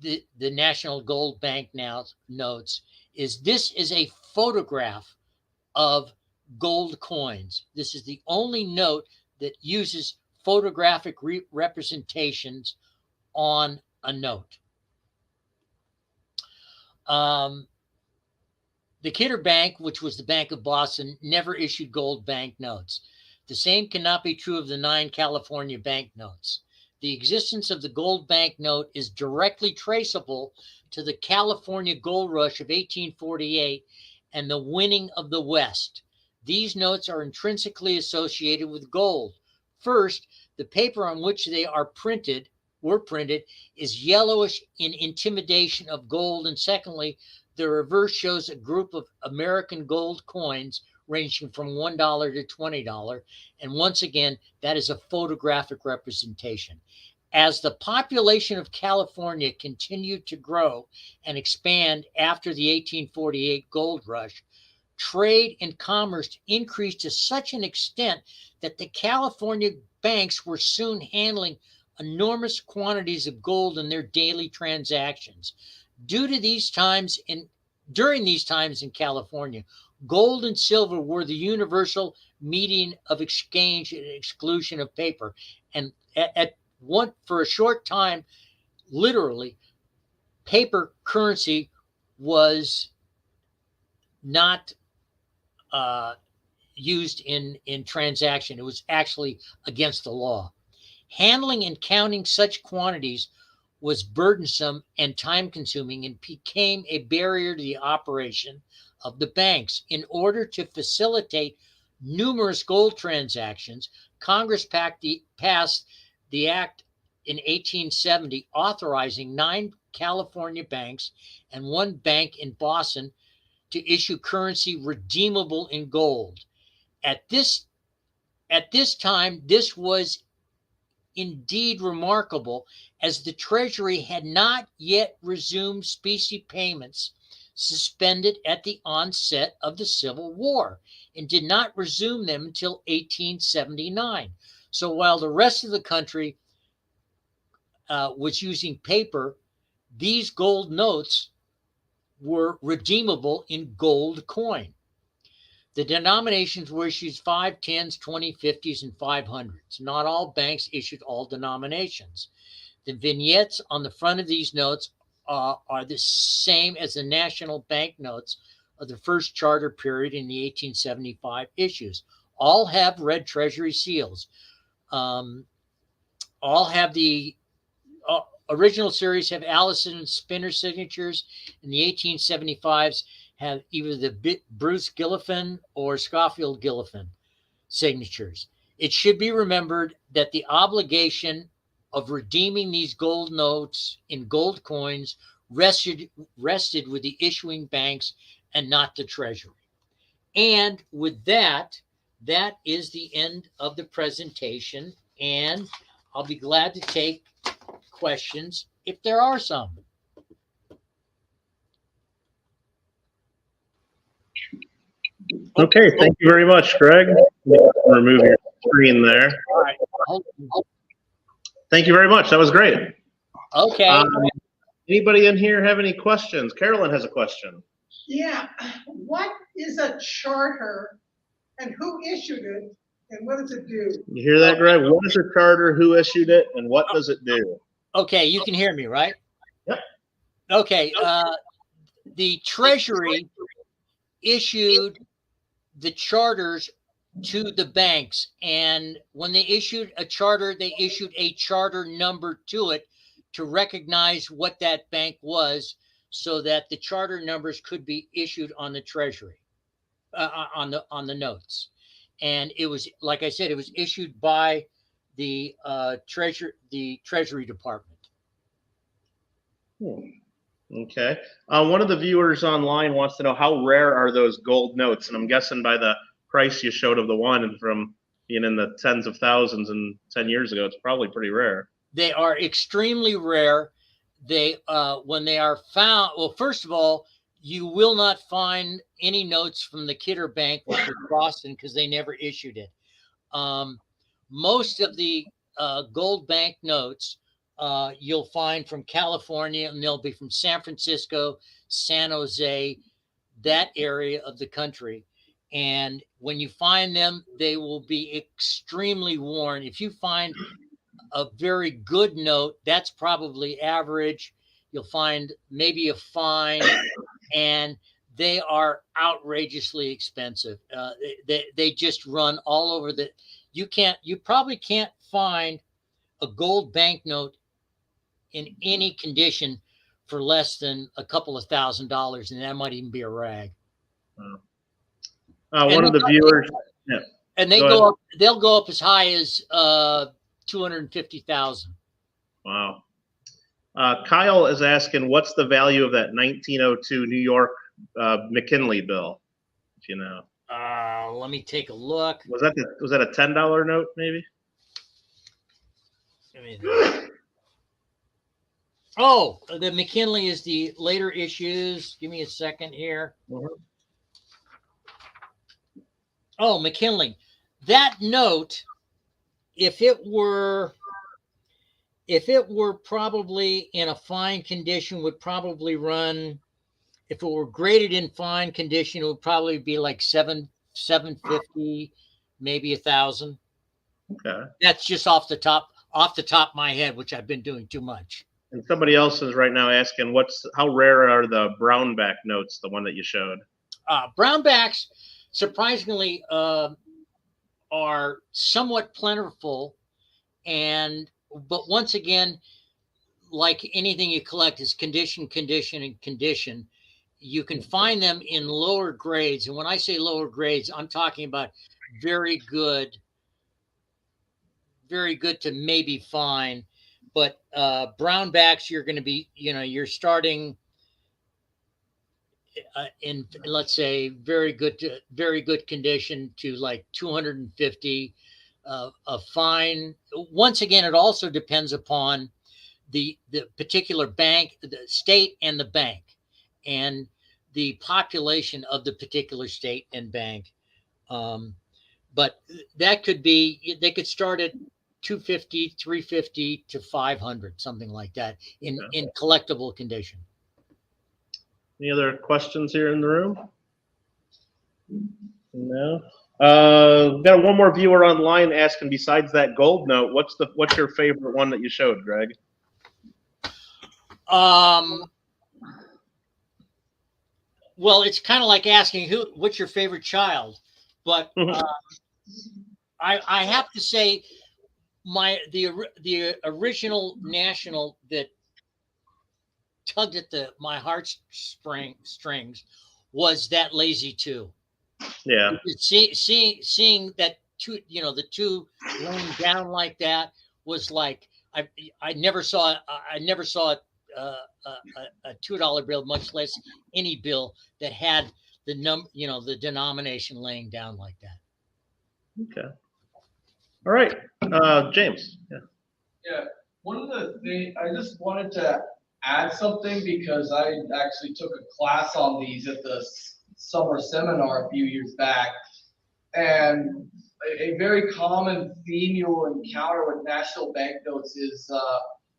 the national gold bank notes is this is a photograph of gold coins. This is the only note that uses photographic representations on a note. The Kidder Bank, which was the Bank of Boston, never issued gold bank notes. The same cannot be true of the 9 California bank notes. The existence of the gold bank note is directly traceable to the California gold rush of 1848 and the winning of the West. These notes are intrinsically associated with gold. First, the paper on which they were printed is yellowish in intimidation of gold. And secondly, the reverse shows a group of American gold coins ranging from $1 to $20. And once again, that is a photographic representation. As the population of California continued to grow and expand after the 1848 gold rush, trade and commerce increased to such an extent that the California banks were soon handling enormous quantities of gold in their daily transactions. During these times in California, gold and silver were the universal medium of exchange and exclusion of paper. And for a short time, literally, paper currency was not used in transaction. It was actually against the law. Handling and counting such quantities was burdensome and time-consuming and became a barrier to the operation of the banks. In order to facilitate numerous gold transactions, Congress passed the act in 1870 authorizing 9 California banks and 1 bank in Boston to issue currency redeemable in gold. At this time, this was indeed remarkable, as the Treasury had not yet resumed specie payments suspended at the onset of the Civil War and did not resume them until 1879. So while the rest of the country was using paper, these gold notes were redeemable in gold coin. The denominations were issued 5, 10s, 20, 50s, and 500s. Not all banks issued all denominations. The vignettes on the front of these notes are the same as the national bank notes of the first charter period in the 1875 issues. All have red Treasury seals. All have the original series have Allison and Spinner signatures, and the 1875s have either the Bruce Gillifan or Schofield Gillifan signatures. It should be remembered that the obligation of redeeming these gold notes in gold coins rested with the issuing banks and not the Treasury. And with that is the end of the presentation, and I'll be glad to take questions if there are some. Okay, thank you very much, Greg. Remove your screen there. All right. Thank you very much. That was great. Okay. Anybody in here have any questions? Carolyn has a question. Yeah, what is a charter and who issued it and what does it do? You hear that, Greg? What is a charter? Who issued it? And what does it do? Okay, you can hear me, right? Yep. Okay. The Treasury issued the charters to the banks, and when they issued a charter, they issued a charter number to it to recognize what that bank was, so that the charter numbers could be issued on the Treasury, on the notes. And it was, like I said, it was issued by the Treasury Department. Okay. One of the viewers online wants to know, how rare are those gold notes? And I'm guessing by the price you showed of the one, and from being in the tens of thousands and 10 years ago, it's probably pretty rare. They are extremely rare. they when they are found, well, first of all, you will not find any notes from the Kidder Bank, which was Boston, because they never issued it. Most of the gold bank notes you'll find from California, and they'll be from San Francisco, San Jose, that area of the country. And when you find them, they will be extremely worn. If you find a very good note, that's probably average. You'll find maybe a fine, and they are outrageously expensive. They just run all over the. You probably can't find a gold banknote in any condition for less than a couple of $1,000s, and that might even be a rag. One of the viewers, yeah. And they go up. They'll go up as high as 250,000. Wow. Kyle is asking, what's the value of that 1902 New York McKinley bill? If you know. Let me take a look. Was that a $10 note, maybe? Oh, the McKinley is the later issues. Give me a second here. Mm-hmm. Oh, McKinley. That note, if it were probably in a fine condition, would probably run. If it were graded in fine condition, it would probably be like $750, maybe $1,000. Okay. That's just off the top of my head, which I've been doing too much. And somebody else is right now asking, how rare are the Brownback notes, the one that you showed? Brownbacks, surprisingly, are somewhat plentiful, but once again, like anything you collect, is condition, and condition. You can find them in lower grades, and when I say lower grades, I'm talking about very good to maybe fine. But brownbacks, you're going to be, you're starting in, let's say, very good condition to like 250. A fine. Once again, it also depends upon the particular bank, the state, and the bank, and the population of the particular state and bank. But that could be, they could start at 250, 350 to 500, something like that, in collectible condition. Any other questions here in the room? No. We've got one more viewer online asking, besides that gold note, what's your favorite one that you showed, Greg? Well, it's kind of like asking what's your favorite child, but I have to say the original national that tugged at my heartstrings was that Lazy 2. Yeah. Seeing that the two laying down like that was like I never saw a $2 bill, much less any bill that had the denomination laying down like that. Okay. All right, James. Yeah. Yeah. One of the things I just wanted to add something, because I actually took a class on these at the summer seminar a few years back, and a very common theme you'll encounter with national banknotes is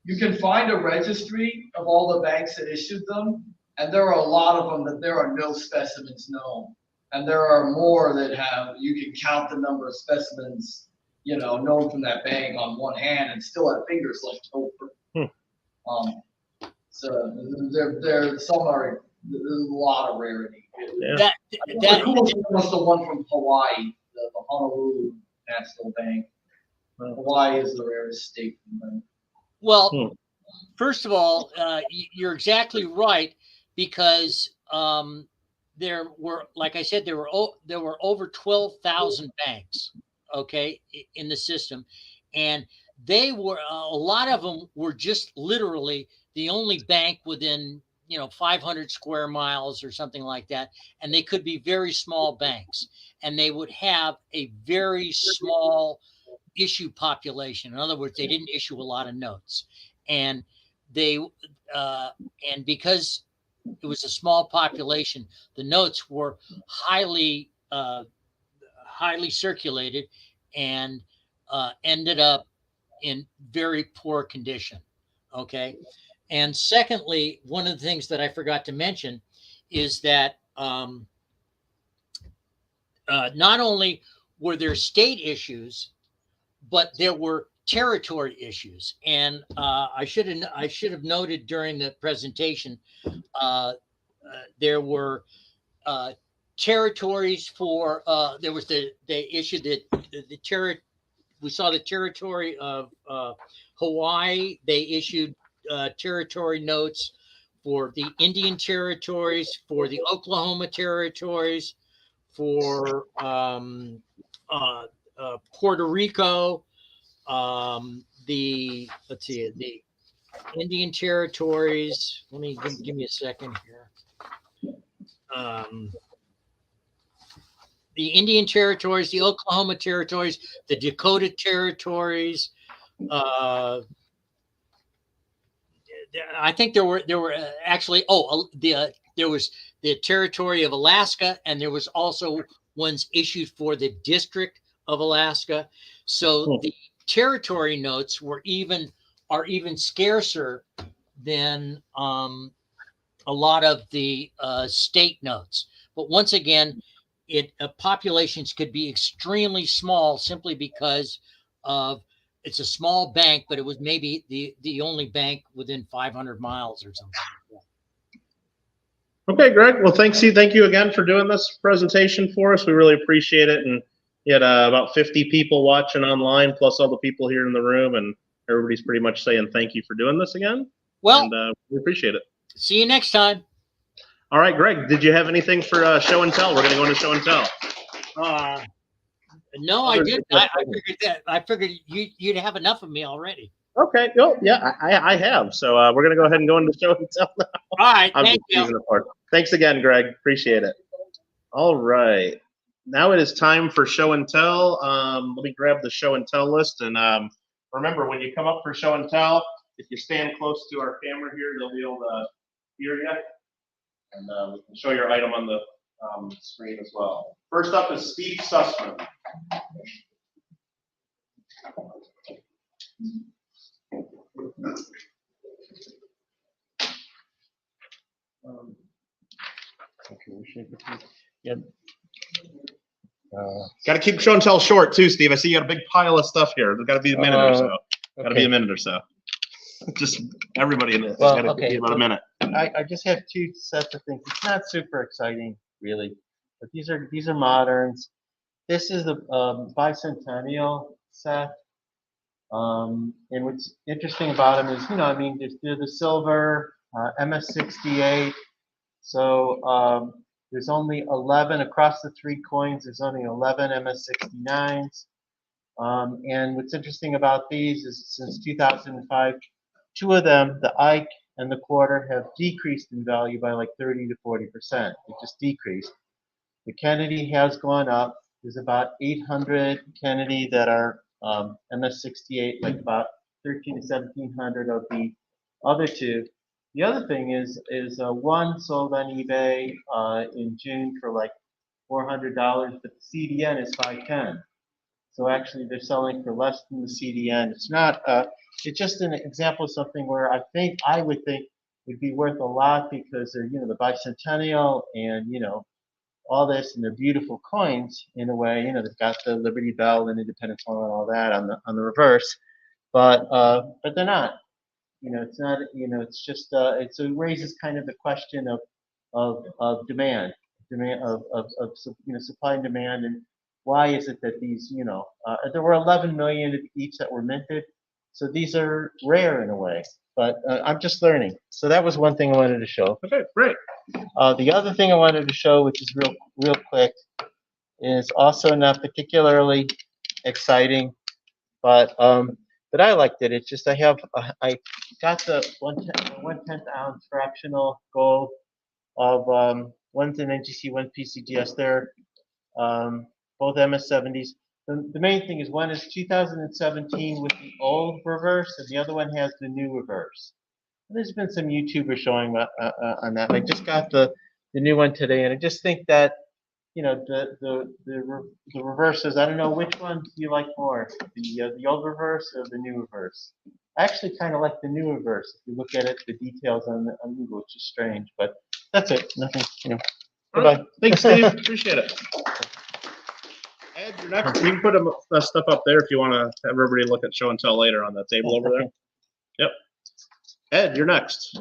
you can find a registry of all the banks that issued them, and there are a lot of them that there are no specimens known, and there are more that you can count the number of specimens known from that bank on one hand and still have fingers left over. So there some are, there's a lot of rarity. Yeah. The coolest one was the one from Hawaii, the Honolulu National Bank. Hawaii is the rarest state. Well, first of all, you're exactly right, because there were, like I said, there were over 12,000 banks, okay, in the system, and they were a lot of them were just literally the only bank within 500 square miles or something like that, and they could be very small banks, and they would have a very small issue population. In other words, they didn't issue a lot of notes, and they and because it was a small population, the notes were highly circulated and ended up in very poor condition. Okay. And secondly, one of the things that I forgot to mention is that not only were there state issues, but there were territory issues. And I should have noted during the presentation, there were territories for there was they issued we saw the territory of Hawaii. They issued territory notes for the Indian territories, for the Oklahoma territories, for Puerto Rico, the Indian territories. Let me give me a second here. The Indian territories, the Oklahoma territories, the Dakota territories. I think there were actually there was the territory of Alaska, and there was also ones issued for the District of Alaska. So the territory notes are even scarcer than a lot of the state notes. But once again, populations could be extremely small simply because of it's a small bank, but it was maybe the only bank within 500 miles or something like that. Okay, Greg. Well, thank you again for doing this presentation for us. We really appreciate it. And you had about 50 people watching online, plus all the people here in the room, and everybody's pretty much saying thank you for doing this again. Well, and we appreciate it. See you next time. All right, Greg, did you have anything for show and tell? We're going to go into show and tell. No, I didn't. I figured you'd have enough of me already. Okay. Oh, yeah, I have. So we're going to go ahead and go into show and tell now. All right. Thank you. Thanks again, Greg. Appreciate it. All right. Now it is time for show and tell. Let me grab the show and tell list. And remember, when you come up for show and tell, if you stand close to our camera here, they'll be able to hear you. And we can show your item on the screen as well. First up is Steve Sussman. Got to keep show and tell short too, Steve. I see you got a big pile of stuff here. There's got to be a minute or so. Got to be a minute or so. Just everybody in it. Well, got to be about a minute. I just have two sets of things. It's not super exciting, really, but these are moderns. This is the Bicentennial Set, and what's interesting about them is, I mean, they're the silver MS68. So there's only 11 across the three coins. There's only 11 MS69s. And what's interesting about these is since 2005, two of them, the Ike and the quarter, have decreased in value by like 30 to 40%. It just decreased. The Kennedy has gone up. There's about 800 Kennedy that are MS68, like about 1,300 to 1,700 of the other two. The other thing is one sold on eBay in June for like $400, but the CDN is $510. So actually, they're selling for less than the CDN. It's not. It's just an example of something where I would think would be worth a lot because they're the bicentennial and all this, and they're beautiful coins in a way. They've got the Liberty Bell and Independence Hall and all that on the reverse, but they're not. It's not. It's just. It raises kind of the question of demand of supply and demand, and why is it that these there were 11 million of each that were minted, so these are rare in a way. But I'm just learning. So that was one thing I wanted to show. Okay, great. The other thing I wanted to show, which is real quick, is also not particularly exciting, but I liked it. It's just I got the 1/10 ounce fractional gold of one's an NGC, one's PCGS. They're both MS70s. The main thing is one is 2017 with the old reverse, and the other one has the new reverse. There's been some YouTubers showing on that. I just got the new one today, and I just think that, you know, the reverses. I don't know, which one do you like more, the old reverse or the new reverse? I actually kind of like the new reverse. If you look at it, the details on Google, it's just strange. But that's it. Nothing, you know. All right. Goodbye. Thanks, Steve. Appreciate it. Ed, you're next. You can put the stuff up there if you want to have everybody look at show and tell later on that table over there. Yep. Ed, you're next.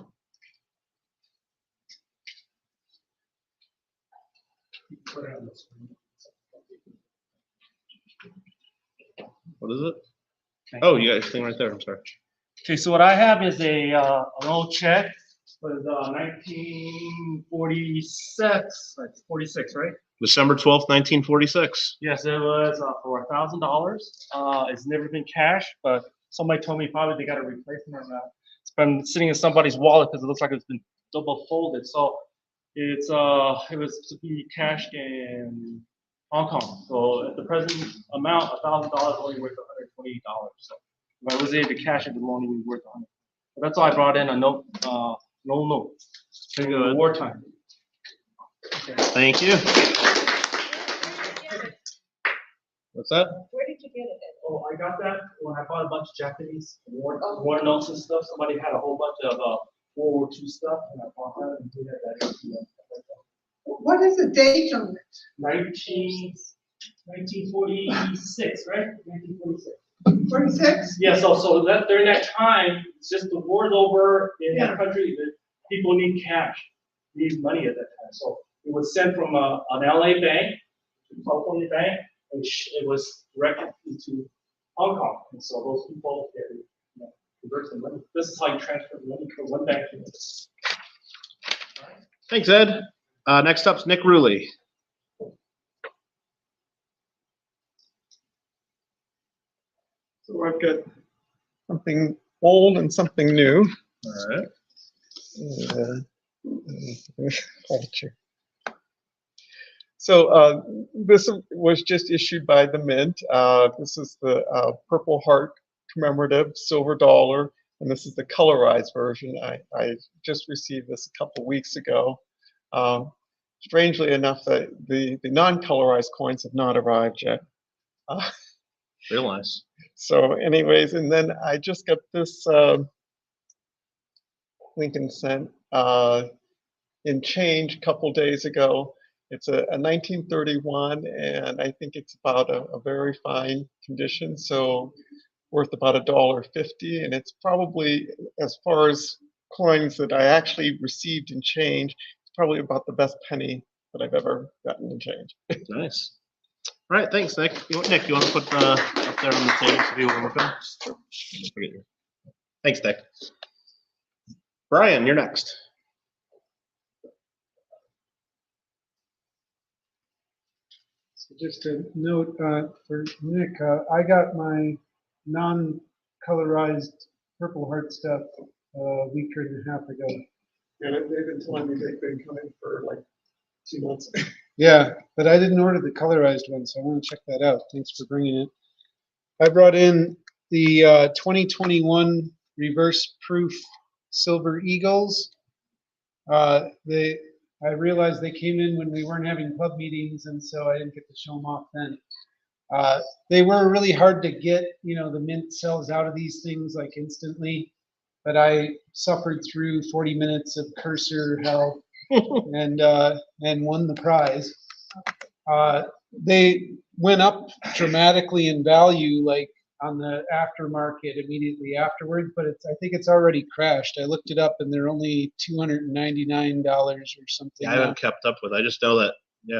What is it? Oh, you got your thing right there. I'm sorry. Okay, so what I have is an old check with 1946, like 46, right? December 12th, 1946. Yes, it was for $1,000. It's never been cashed, but somebody told me probably they got a replacement or not. It's been sitting in somebody's wallet because it looks like it's been double folded. So it was to be cashed in Hong Kong. So at the present amount, $1,000 only worth $128. So if I was able to cash it, it would only be worth $100. But that's why I brought in a note, note. Very good. Wartime. Okay. Thank you. What's that? Where did you get it? Oh, I got that when I bought a bunch of Japanese war notes and stuff. Somebody had a whole bunch of World War II stuff, and I bought that and did that. What is the date on it? 1946, right? 1946. 46? Yeah, so that during that time, it's just the war's over in Yeah. that country. That people need cash, need money at that time. So it was sent from an LA bank, to California bank, and it was directed into Hong Kong. And so those people, convert the money. This is how you transfer money from one bank to another. Thanks, Ed. Next up's Nick Ruley. So I've got something old and something new. All right. Hold you. So this was just issued by the Mint. This is the Purple Heart Commemorative Silver Dollar, and this is the colorized version. I just received this a couple weeks ago. Strangely enough, the non-colorized coins have not arrived yet. Real nice. So anyways, and then I just got this Lincoln cent in change a couple days ago. It's a 1931, and I think it's about a very fine condition, so worth about $1.50, and it's probably, as far as coins that I actually received in change, it's probably about the best penny that I've ever gotten in change. Nice. All right, thanks, Nick. Nick, you want to put up there on the table so people can look at it? Thanks, Nick. Brian, you're next. So just a note for Nick, I got my non-colorized Purple Heart stuff a week and a half ago. And they've been telling me they've been coming for like 2 months. Yeah, but I didn't order the colorized one, so I want to check that out. Thanks for bringing it. I brought in the 2021 reverse proof Silver Eagles. I realized they came in when we weren't having club meetings, and so I didn't get to show them off then. They were really hard to get. You know, the Mint sells out of these things like instantly, but I suffered through 40 minutes of cursor hell and won the prize. They went up dramatically in value, like on the aftermarket immediately afterward, but I think it's already crashed. I looked it up, and they're only $299 or something. Yeah, I haven't kept up with it. I just know that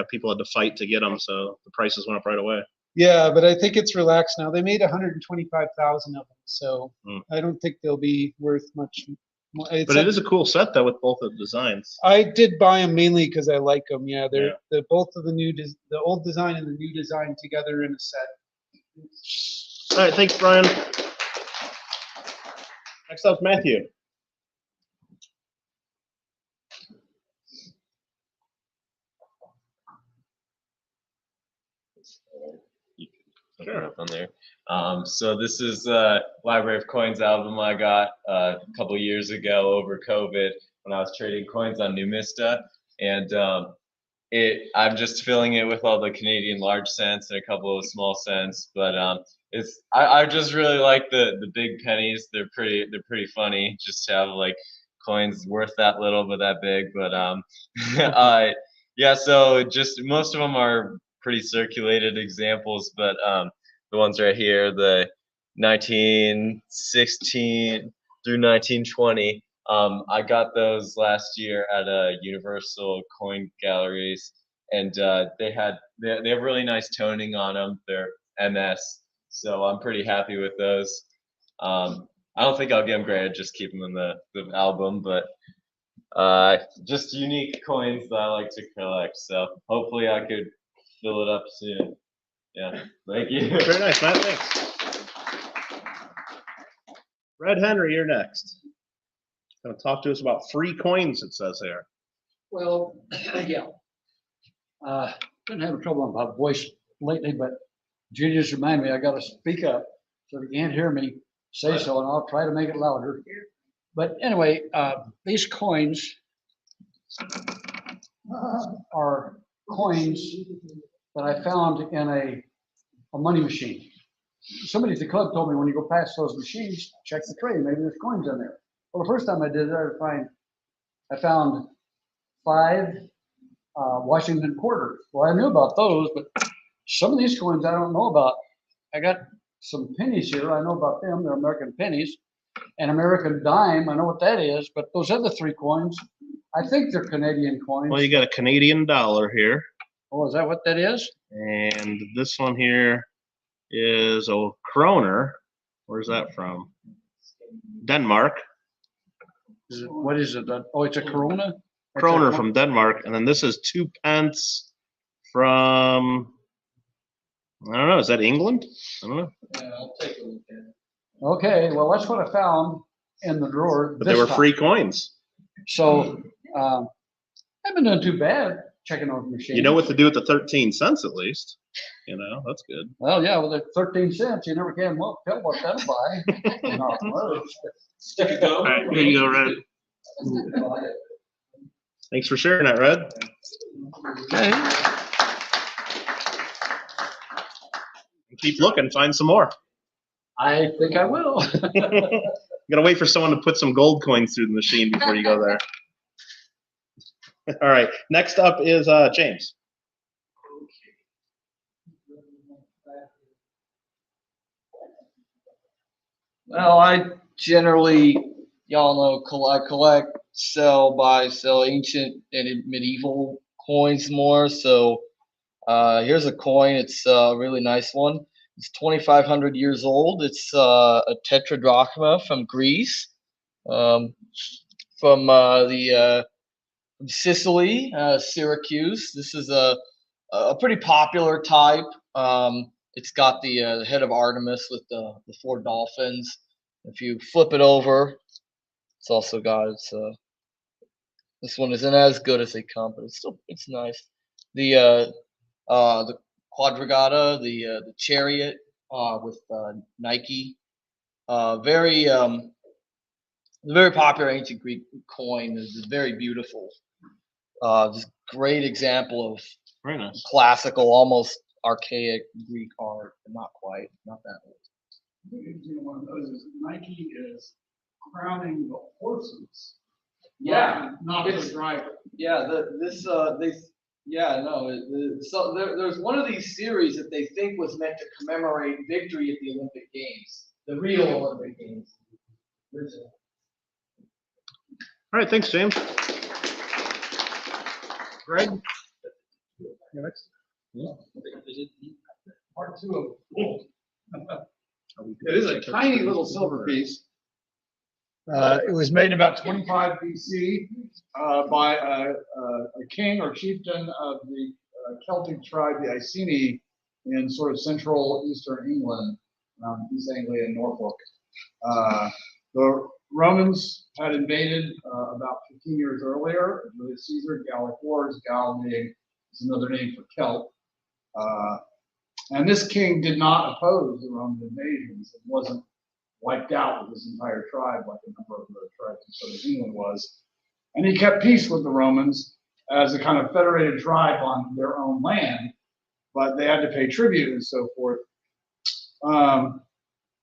people had to fight to get them, so the prices went up right away. Yeah, but I think it's relaxed now. They made 125,000 of them, so I don't think they'll be worth much more. But it is a cool set though, with both of the designs. I did buy them mainly because I like them. Yeah, they're both of the old design and the new design together in a set. All right, thanks, Brian. Next up, Matthew. Sure. Up on there. So this is the Library of Coins album I got a couple years ago over COVID when I was trading coins on Numista, and I'm just filling it with all the Canadian large cents and a couple of small cents. But I just really like the big pennies. They're pretty funny. Just to have like coins worth that little but that big. But yeah. So just most of them are pretty circulated examples, but the ones right here, the 1916 through 1920. I got those last year at Universal Coin Galleries, and they have really nice toning on them. They're MS, so I'm pretty happy with those. I don't think I'll get them graded, just keep them in the album, but just unique coins that I like to collect. So hopefully I could fill it up soon. Yeah, thank you. Very nice, Matt. Thanks. Red Henry, you're next. Going to talk to us about free coins, it says here. Well, yeah. Been having trouble with my voice lately, but Judy just reminded me I got to speak up. So if you can't hear me, say so, and I'll try to make it louder. But anyway, these coins are coins that I found in a money machine. Somebody at the club told me when you go past those machines, check the tray, maybe there's coins in there. Well, the first time I did that, I found 5 Washington quarters. Well, I knew about those, but some of these coins I don't know about. I got some pennies here. I know about them. They're American pennies. An American dime, I know what that is, but those other 3 coins, I think they're Canadian coins. Well, you got a Canadian dollar here. Oh, is that what that is? And this one here is a kroner. Where's that from? Denmark. What is it? Oh, it's a Corona? Kroner from Denmark. And then this is 2 pence from, I don't know, is that England? I don't know. Yeah, I'll take a look at it. Okay, well, that's what I found in the drawer. But they were free coins. So I haven't done too bad checking those machines. You know what to do with the 13 cents at least. You know, that's good. Well, yeah, with the 13 cents, you never can tell what that'll buy. No, well, Stick it go. All right, here you go, Red. Thanks for sharing that, Red. okay. Keep looking, find some more. I think I will. You gotta wait for someone to put some gold coins through the machine before you go there. All right, next up is James. Well, I generally, y'all know, I collect, buy, sell ancient and medieval coins more. So here's a coin. It's a really nice one. It's 2,500 years old. It's a tetradrachma from Greece, from Sicily, Syracuse. This is a pretty popular type. It's got the head of Artemis with the 4 dolphins. If you flip it over, it's also got this one isn't as good as they come, but it's nice. The quadrigata, the chariot with Nike, very popular ancient Greek coin. Is very beautiful. Just great example of Very nice. classical, almost archaic Greek art, but not quite, not that old. One of those is Nike is crowning the horses. Yeah, Not the it's- driver. Yeah, so there's one of these series that they think was meant to commemorate victory at the Olympic Games, the real Olympic Games. All right, thanks, James. Greg? You're next. Part 2 of gold. It is a tiny little silver piece. It was made in about 25 BC by a king or chieftain of the Celtic tribe, the Iceni, in sort of central eastern England, East Anglia and Norfolk. The Romans had invaded about 15 years earlier. Julius Caesar, Gallic Wars, Gal is another name for Celt. And this king did not oppose the Roman invasions. It wasn't wiped out with his entire tribe like a number of other tribes in southern England was. And he kept peace with the Romans as a kind of federated tribe on their own land, but they had to pay tribute and so forth.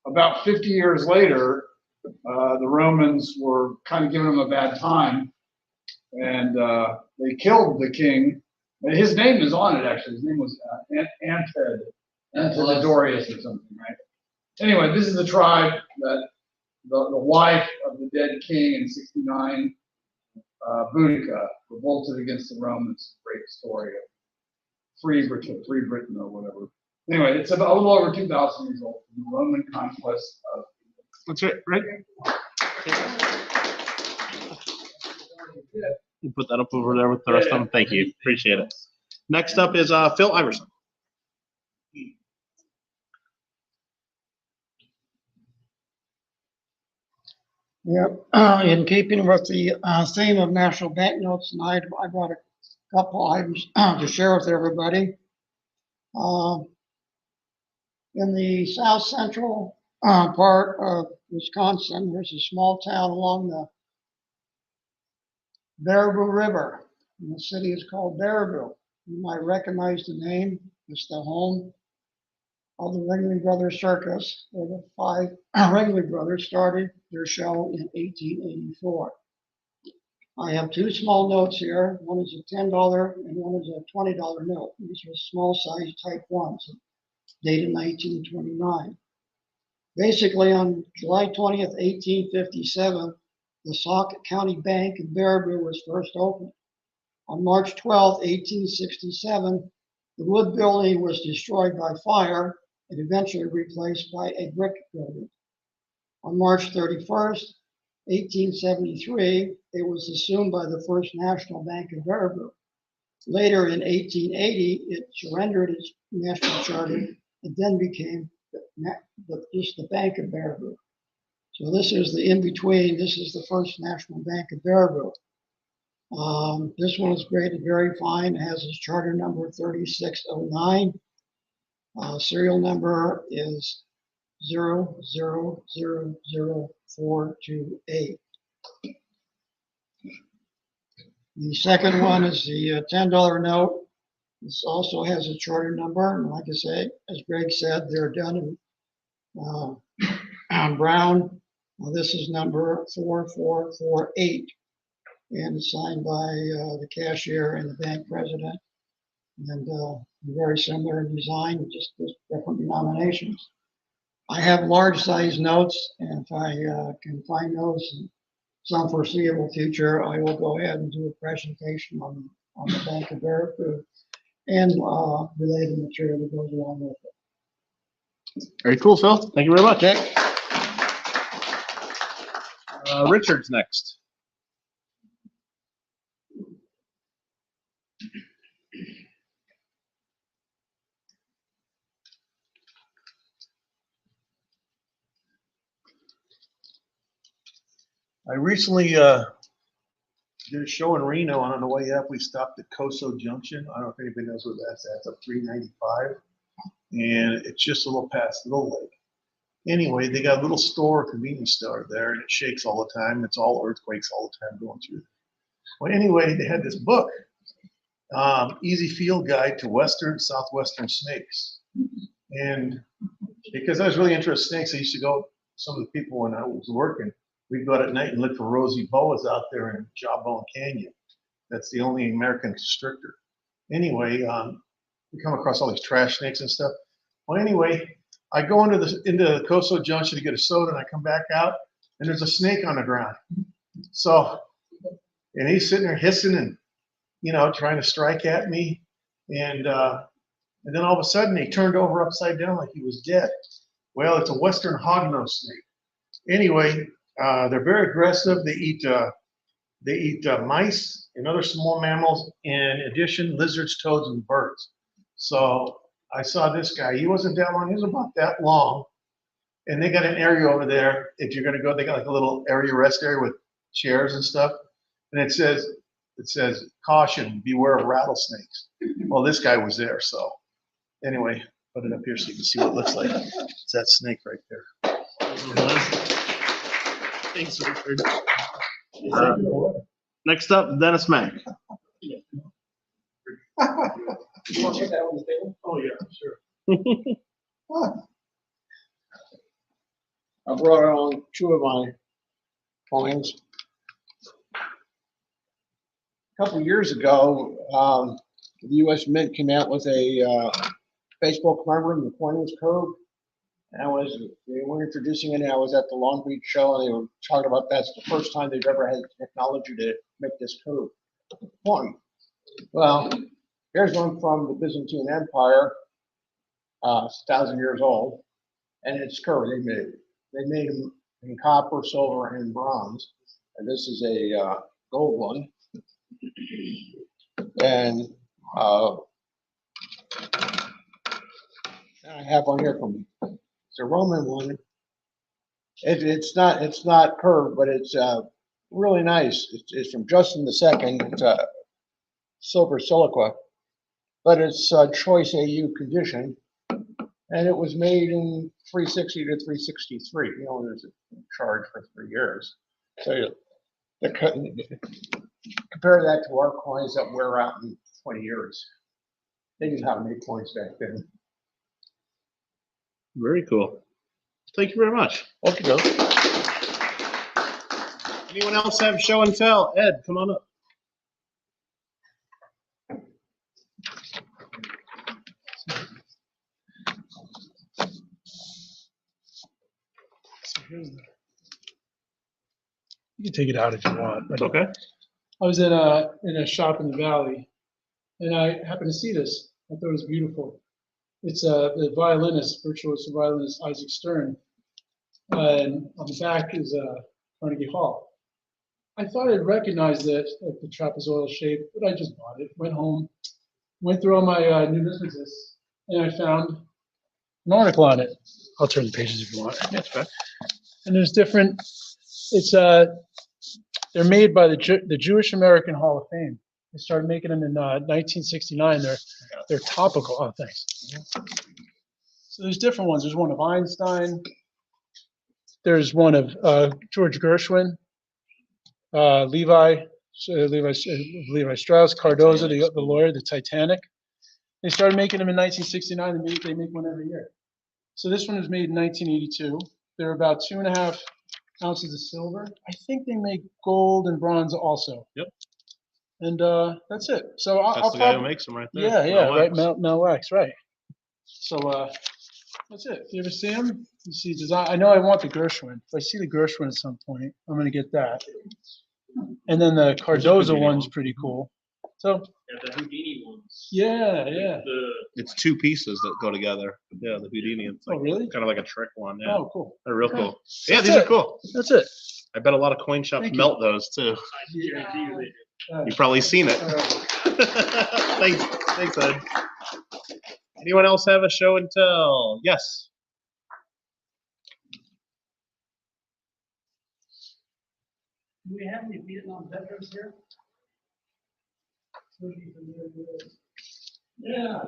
About 50 years later, the Romans were kind of giving him a bad time, and they killed the king. His name is on it, actually. His name was Antidorius or something, right? Anyway, this is the tribe that the wife of the dead king in 69, Boudica, revolted against the Romans. Great story of free Britain or whatever. Anyway, it's about a little over 2,000 years old, the Roman conquest of. That's it, right? We'll put that up over there with the rest of them. Thank you. Appreciate it. Next up is Phil Iverson. Yep, in keeping with the theme of national banknotes tonight, I brought a couple items to share with everybody. In the south central part of Wisconsin, there's a small town along the Baraboo River, and the city is called Baraboo. You might recognize the name. It's the home of the Ringling Brothers Circus, where the 5 Ringling Brothers started their show in 1884. I have 2 small notes here. One is a $10 and one is a $20 note. These are small size type 1s, dated 1929. Basically, on July 20th, 1857, the Sauk County Bank in Baraboo was first opened. On March 12th, 1867, the wood building was destroyed by fire and eventually replaced by a brick building. On March 31st, 1873, it was assumed by the First National Bank of Baraboo. Later in 1880, it surrendered its national charter and then became just the Bank of Baraboo. So this is the in-between. This is the First National Bank of Baraboo. This one is graded very fine. It has its charter number 3609. Serial number is 0000428. The second one is the $10 note. This also has a charter number, and like I say, as Greg said, they're done in brown. This is number 4448, and it's signed by the cashier and the bank president, and very similar in design, just different denominations. I have large size notes, and if I can find those in some foreseeable future, I will go ahead and do a presentation on the Bank of Baraboo and related material that goes along with it. Very cool, Phil. Thank you very much. Richard's next. I recently did a show in Reno, and on the way up, we stopped at Coso Junction. I don't know if anybody knows where that's at. It's up 395, and it's just a little past Little Lake. Anyway, they got a little store, convenience store there, and it shakes all the time. It's all earthquakes all the time going through. Well, anyway, they had this book, Easy Field Guide to Western, Southwestern Snakes. And because I was really interested in snakes, I used to go, some of the people when I was working, we'd go out at night and look for rosy boas out there in Jawbone Canyon. That's the only American constrictor. Anyway, we come across all these trash snakes and stuff. Well, anyway, I go into Coso Junction to get a soda, and I come back out, and there's a snake on the ground. So, and he's sitting there hissing and, trying to strike at me. And then all of a sudden, he turned over upside down like he was dead. Well, it's a Western hognose snake. Anyway, they're very aggressive. They eat mice and other small mammals. In addition, lizards, toads, and birds. So I saw this guy. He wasn't that long. He was about that long. And they got an area over there. If you're going to go, they got like a little rest area with chairs and stuff. And it says, caution, beware of rattlesnakes. Well, this guy was there. So anyway, Put it up here so you can see what it looks like. It's that snake right there. Thanks, Richard. Next up, Dennis Mack. You want to take that on the table? Oh, yeah, sure. I brought on two of my coins. A couple years ago, the U.S. Mint came out with a baseball commemorative, the coin was curved. And they were introducing it, and I was at the Long Beach show, and they were talking about that's the first time they've ever had technology to make this curved coin. Well, here's one from the Byzantine Empire, 1,000 years old, and it's curved. They made them in copper, silver, and bronze, and this is a gold one. And I have one here from it's a Roman one. It's not curved, but it's really nice. It's from Justin II. It's a silver silica, but it's choice AU condition, and it was made in 360 to 363. You know, there's a charge for 3 years. So compare that to our coins that wear out in 20 years. They didn't have any coins back then. Very cool. Thank you very much. Okay, go. Anyone else have show and tell? Ed, come on up. You can take it out if you want. That's okay. I was in a shop in the valley, and I happened to see this. I thought it was beautiful. It's the violinist, virtuoso violinist Isaac Stern, and on the back is Carnegie Hall. I thought I'd recognize it at the trapezoidal shape, but I just bought it. Went home, went through all my numismatists, and I found an article on it. I'll turn the pages if you want. That's fine. And there's different. It's they're made by the Jewish American Hall of Fame. They started making them in 1969. They're topical. Oh, thanks. So there's different ones. There's one of Einstein. There's one of George Gershwin, Levi Strauss, Cardozo, the lawyer, the Titanic. They started making them in 1969, and they make one every year. So this one was made in 1982. They're about 2.5 ounces of silver. I think they make gold and bronze also. Yep. And that's it. So That's I'll the guy who makes them right there. Yeah, Mel right, Wax. Mel Wax, right. So that's it. If you ever see him, you see design. I know I want the Gershwin. If I see the Gershwin at some point, I'm gonna get that. And then the Cardozo one's pretty cool. So Yeah, the Houdini ones. yeah. It's two pieces that go together. Yeah, the Houdini. It's like, Oh, really? kind of like a trick one. Yeah. Oh, cool. They're real Okay. cool. So Yeah, that's these are it. cool. That's it. I bet a lot of coin shops Thank you. melt those too. You've probably seen it. Thanks, Ed. Anyone else have a show and tell? Yes. Do we have any Vietnam veterans here? Yeah.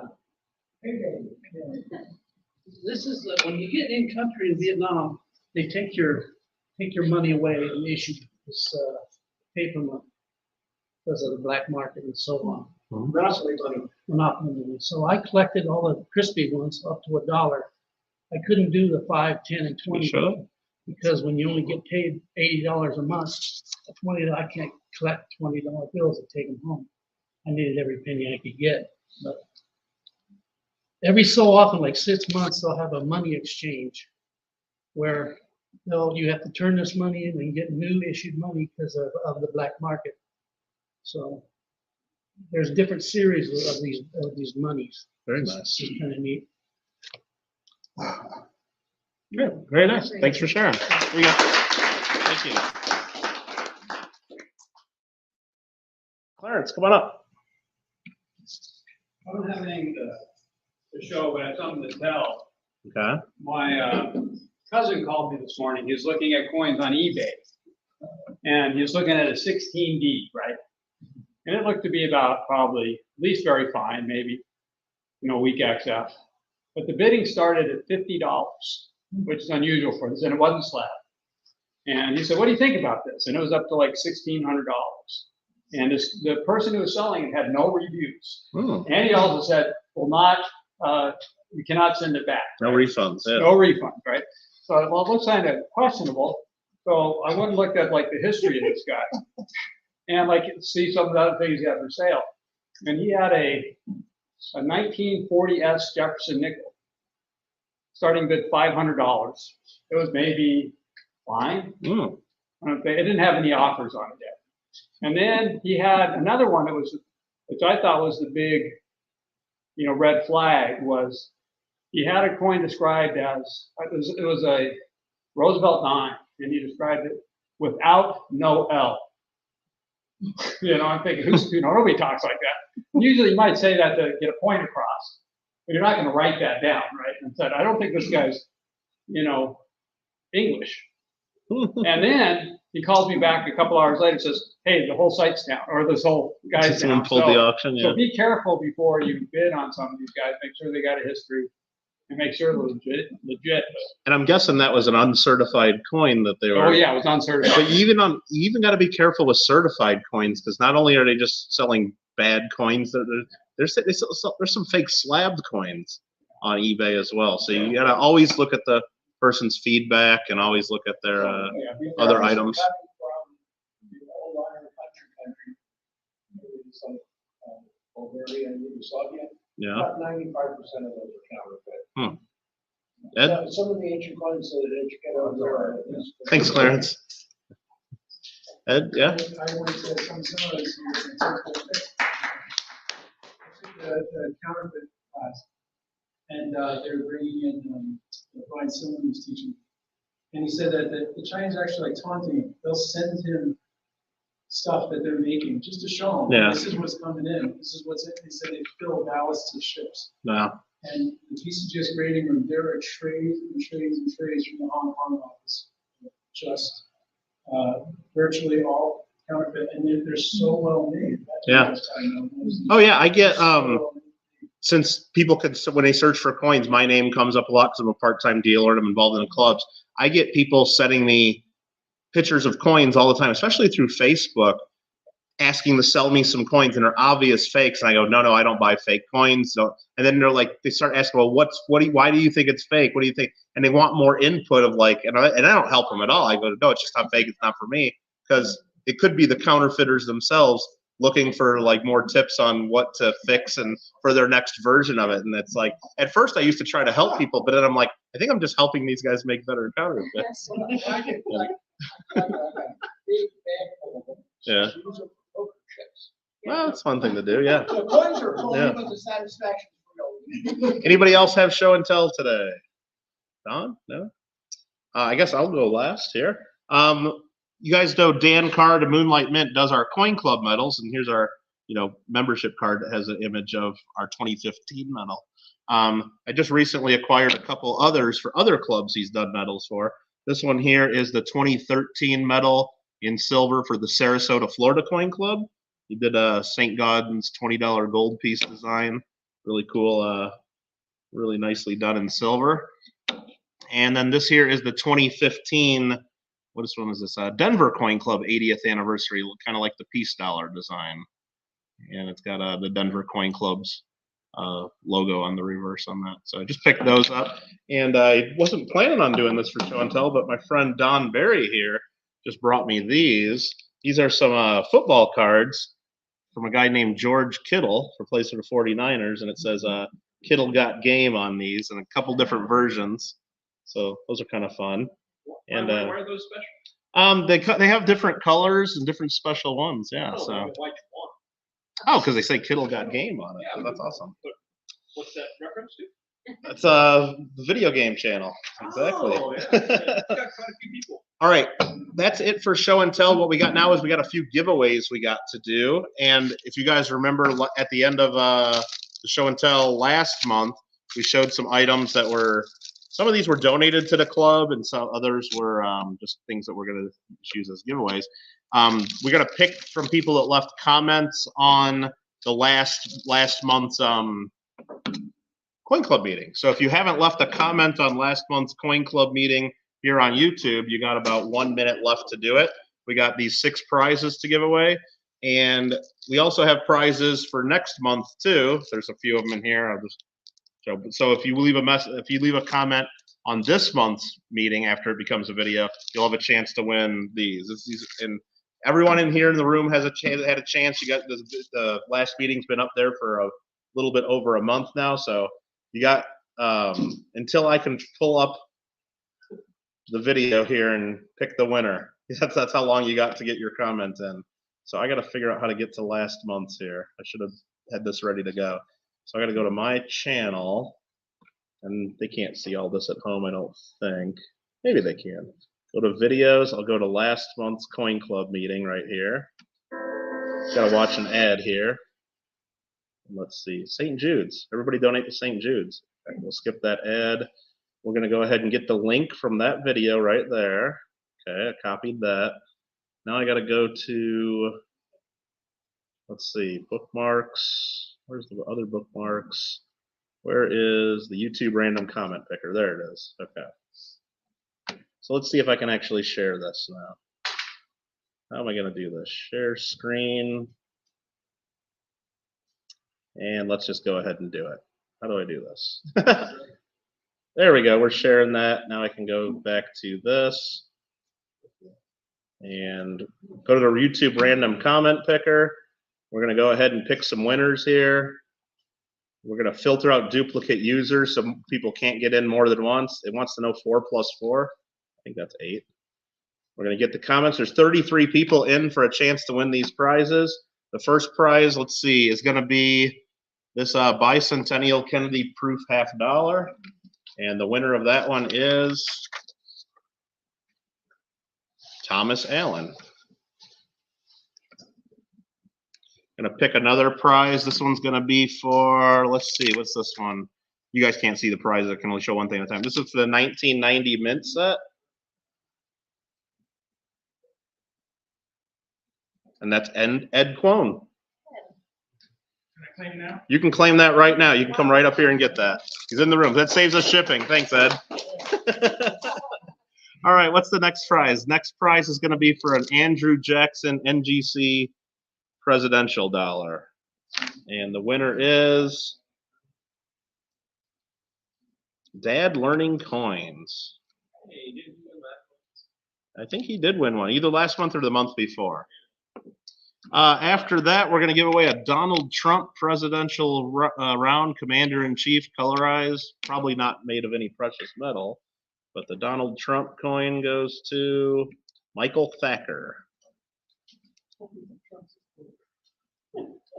This is when you get in country in Vietnam, they take your money away and issue this paper money because of the black market and so on. Monopoly money. So I collected all the crispy ones up to $1. I couldn't do the 5, 10, and 20 because when you only get paid $80 a month, I can't collect $20 bills and take them home. I needed every penny I could get. But every so often, like 6 months, they'll have a money exchange where you have to turn this money in and get new issued money because of the black market. So there's different series of these monies. Very nice. It's kind of neat. Yeah, very nice. Thanks for sharing. Here we go. Thank you. Clarence, come on up. I don't have anything to show, but I have something to tell. Okay. My cousin called me this morning. He was looking at coins on eBay. And he was looking at a 16D, right? And it looked to be about probably at least very fine, maybe, weak XF. But the bidding started at $50, which is unusual for this, and it wasn't slab. And he said, what do you think about this? And it was up to like $1,600. And the person who was selling it had no reviews. And he also said, you cannot send it back. No refunds. Yeah. No refunds, right? So, well, it looks kind of questionable. So I went and looked at like the history of this guy and like see some of the other things he had for sale. And he had a 1940s Jefferson nickel, starting bid $500. It was maybe fine. It didn't have any offers on it yet. And then he had another one that was, which I thought was the big, red flag, was he had a coin described as, it was a Roosevelt 9, and he described it without no L. I'm thinking, nobody talks like that. Usually you might say that to get a point across, but you're not going to write that down, right? And said, I don't think this guy's, English. And then he calls me back a couple hours later and says, hey, the whole site's down, or this whole guy's Someone down. pulled the auction, yeah. So be careful before you bid on some of these guys. Make sure they got a history and make sure they're legit. And I'm guessing that was an uncertified coin that they were. Oh yeah, it was uncertified. But you even got to be careful with certified coins, because not only are they just selling bad coins, there's some fake slabbed coins on eBay as well. So you got to always look at the person's feedback and always look at their other items. Yeah. About 95% of those are counterfeit. Ed? Some of the ancient coins that you get over there. Thanks, Clarence. Ed, yeah? I went to some seminars the counterfeit class, and they were bringing in Brian Silverman was teaching, and he said that the Chinese are actually like taunting him. They'll send him stuff that they're making just to show him. Yeah. This is what's coming in. This is what's in. They said they fill ballasts of ships. No. And the PCGS grading room, there are trays and trays and trays from the Hong Kong office, just virtually all counterfeit, and they're so well made. Yeah. Oh yeah, I get since people could, when they search for coins, my name comes up a lot because I'm a part-time dealer and I'm involved in the clubs. I get people sending me pictures of coins all the time, especially through Facebook, asking to sell me some coins, and they're obvious fakes. And I go, no, I don't buy fake coins. So, and then they start asking, well, why do you think it's fake? What do you think? And they want more input of and I don't help them at all. I go, no, it's just not fake. It's not for me, because it could be the counterfeiters themselves looking for more tips on what to fix and for their next version of it. And it's like, at first I used to try to help people, but then I'm like, I think I'm just helping these guys make better counterfeits. Yeah. Well, it's a fun thing to do, yeah. The coins are cool, Yeah. but the satisfaction is real. Anybody else have show and tell today? Don? No? I guess I'll go last here. You guys know Dan Card of Moonlight Mint does our Coin Club medals, and here's our membership card that has an image of our 2015 medal. I just recently acquired a couple others for other clubs he's done medals for. This one here is the 2013 medal in silver for the Sarasota, Florida Coin Club. He did a St. Gaudens $20 gold piece design. Really cool, really nicely done in silver. And then this here is the 2015, what one is this? Denver Coin Club 80th anniversary, kind of like the Peace Dollar design. And it's got the Denver Coin Club's logo on the reverse on that. So I just picked those up. And I wasn't planning on doing this for show and tell, but my friend Don Berry here just brought me these. These are some football cards from a guy named George Kittle for plays for the 49ers. And it says Kittle got game on these in a couple different versions. So those are kind of fun. And why are those special? they have different colors and different special ones. Yeah. Oh, So like one. oh, because they say Kittle got game on it. Yeah, So that's awesome. What's that reference to? That's the video game channel. Exactly. Oh, yeah. Got quite a few people. All right, that's it for show and tell. What we got now is we got a few giveaways we got to do. And if you guys remember at the end of the show and tell last month, we showed some items that were, some of these were donated to the club and some others were just things that we're going to use as giveaways. We're going to pick from people that left comments on the last month's Coin Club meeting. So if you haven't left a comment on last month's Coin Club meeting here on YouTube, you got about 1 minute left to do it. We got these 6 prizes to give away. And we also have prizes for next month too. There's a few of them in here. I'll just show. So if you leave a comment on this month's meeting after it becomes a video, you'll have a chance to win these. And everyone in here in the room had a chance. You got the last meeting's been up there for a little bit over a month now. So you got until I can pull up the video here and pick the winner. That's how long you got to get your comment in. So I got to figure out how to get to last month's here. I should have had this ready to go. So I got to go to my channel, and they can't see all this at home, I don't think. Maybe they can. Go to videos. I'll go to last month's Coin Club meeting right here. Got to watch an ad here. Let's see, St. Jude's. Everybody donate to St. Jude's. Okay, we'll skip that ad. We're going to go ahead and get the link from that video right there. Okay, I copied that. Now I got to go to, let's see, bookmarks. Where's the other bookmarks? Where is the YouTube random comment picker? There it is. Okay. So let's see if I can actually share this now. How am I going to do this? Share screen. And let's just go ahead and do it. How do I do this? There we go. We're sharing that. Now I can go back to this and go to the YouTube random comment picker. We're going to go ahead and pick some winners here. We're going to filter out duplicate users so people can't get in more than once. It wants to know 4 + 4. I think that's 8. We're going to get the comments. There's 33 people in for a chance to win these prizes. The first prize, let's see, is going to be this Bicentennial Kennedy Proof $50. And the winner of that one is Thomas Allen. Gonna pick another prize. This one's gonna be for, let's see, what's this one? You guys can't see the prize. I can only show one thing at a time. This is for the 1990 mint set. And that's Ed Quone. Can I claim now? You can claim that right now. You can come right up here and get that. He's in the room. That saves us shipping. Thanks, Ed. All right, what's the next prize? Next prize is going to be for an Andrew Jackson NGC presidential dollar. And the winner is Dad Learning Coins. I think he did win one, either last month or the month before. After that, we're going to give away a Donald Trump presidential round Commander-in-Chief colorized, probably not made of any precious metal, but the Donald Trump coin goes to Michael Thacker.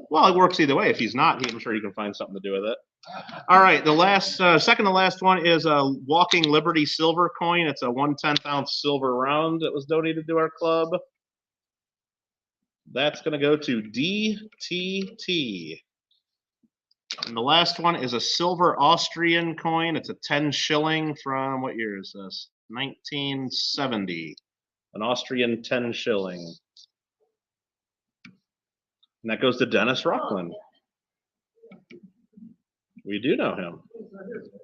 Well, it works either way. If he's not, I'm sure he can find something to do with it. All right, the last, second to last one is a Walking Liberty silver coin. It's a 1/10 ounce silver round that was donated to our club. That's going to go to DTT. And the last one is a silver Austrian coin. It's a 10 shilling from, what year is this? 1970. An Austrian 10 shilling. And that goes to Dennis Rockland. We do know him,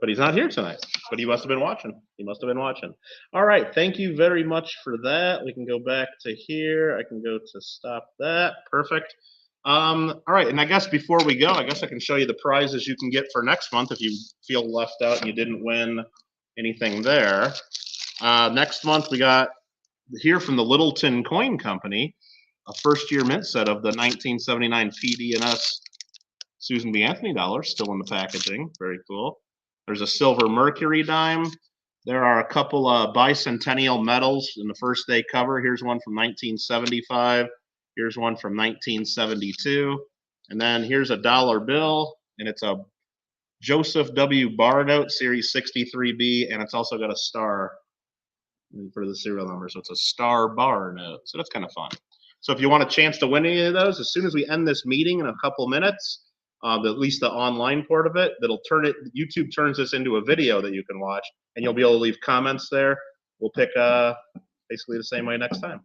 but he's not here tonight. But he must have been watching. He must have been watching. All right, thank you very much for that. We can go back to here. I can go to stop that. Perfect. All right, and I guess before we go, I guess I can show you the prizes you can get for next month if you feel left out and you didn't win anything there. Next month, we got here from the Littleton Coin Company, a first-year mint set of the 1979 PD&S Susan B. Anthony dollar, still in the packaging. Very cool. There's a silver Mercury dime. There are a couple of bicentennial medals in the first day cover. Here's one from 1975. Here's one from 1972. And then here's a dollar bill, and it's a Joseph W. Barr note, Series 63B, and it's also got a star for the serial number. So it's a star Barr note. So that's kind of fun. So if you want a chance to win any of those, as soon as we end this meeting in a couple minutes, at least the online part of it, that'll turn it, YouTube turns this into a video that you can watch, and you'll be able to leave comments there. We'll pick basically the same way next time.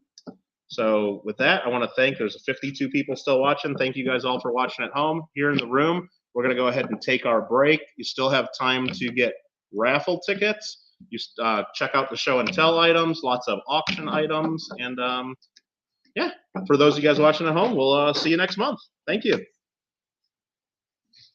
So with that, I want to thank, there's 52 people still watching. Thank you guys all for watching at home. Here in the room, we're going to go ahead and take our break. You still have time to get raffle tickets. You check out the show and tell items, lots of auction items. And yeah, for those of you guys watching at home, we'll see you next month. Thank you.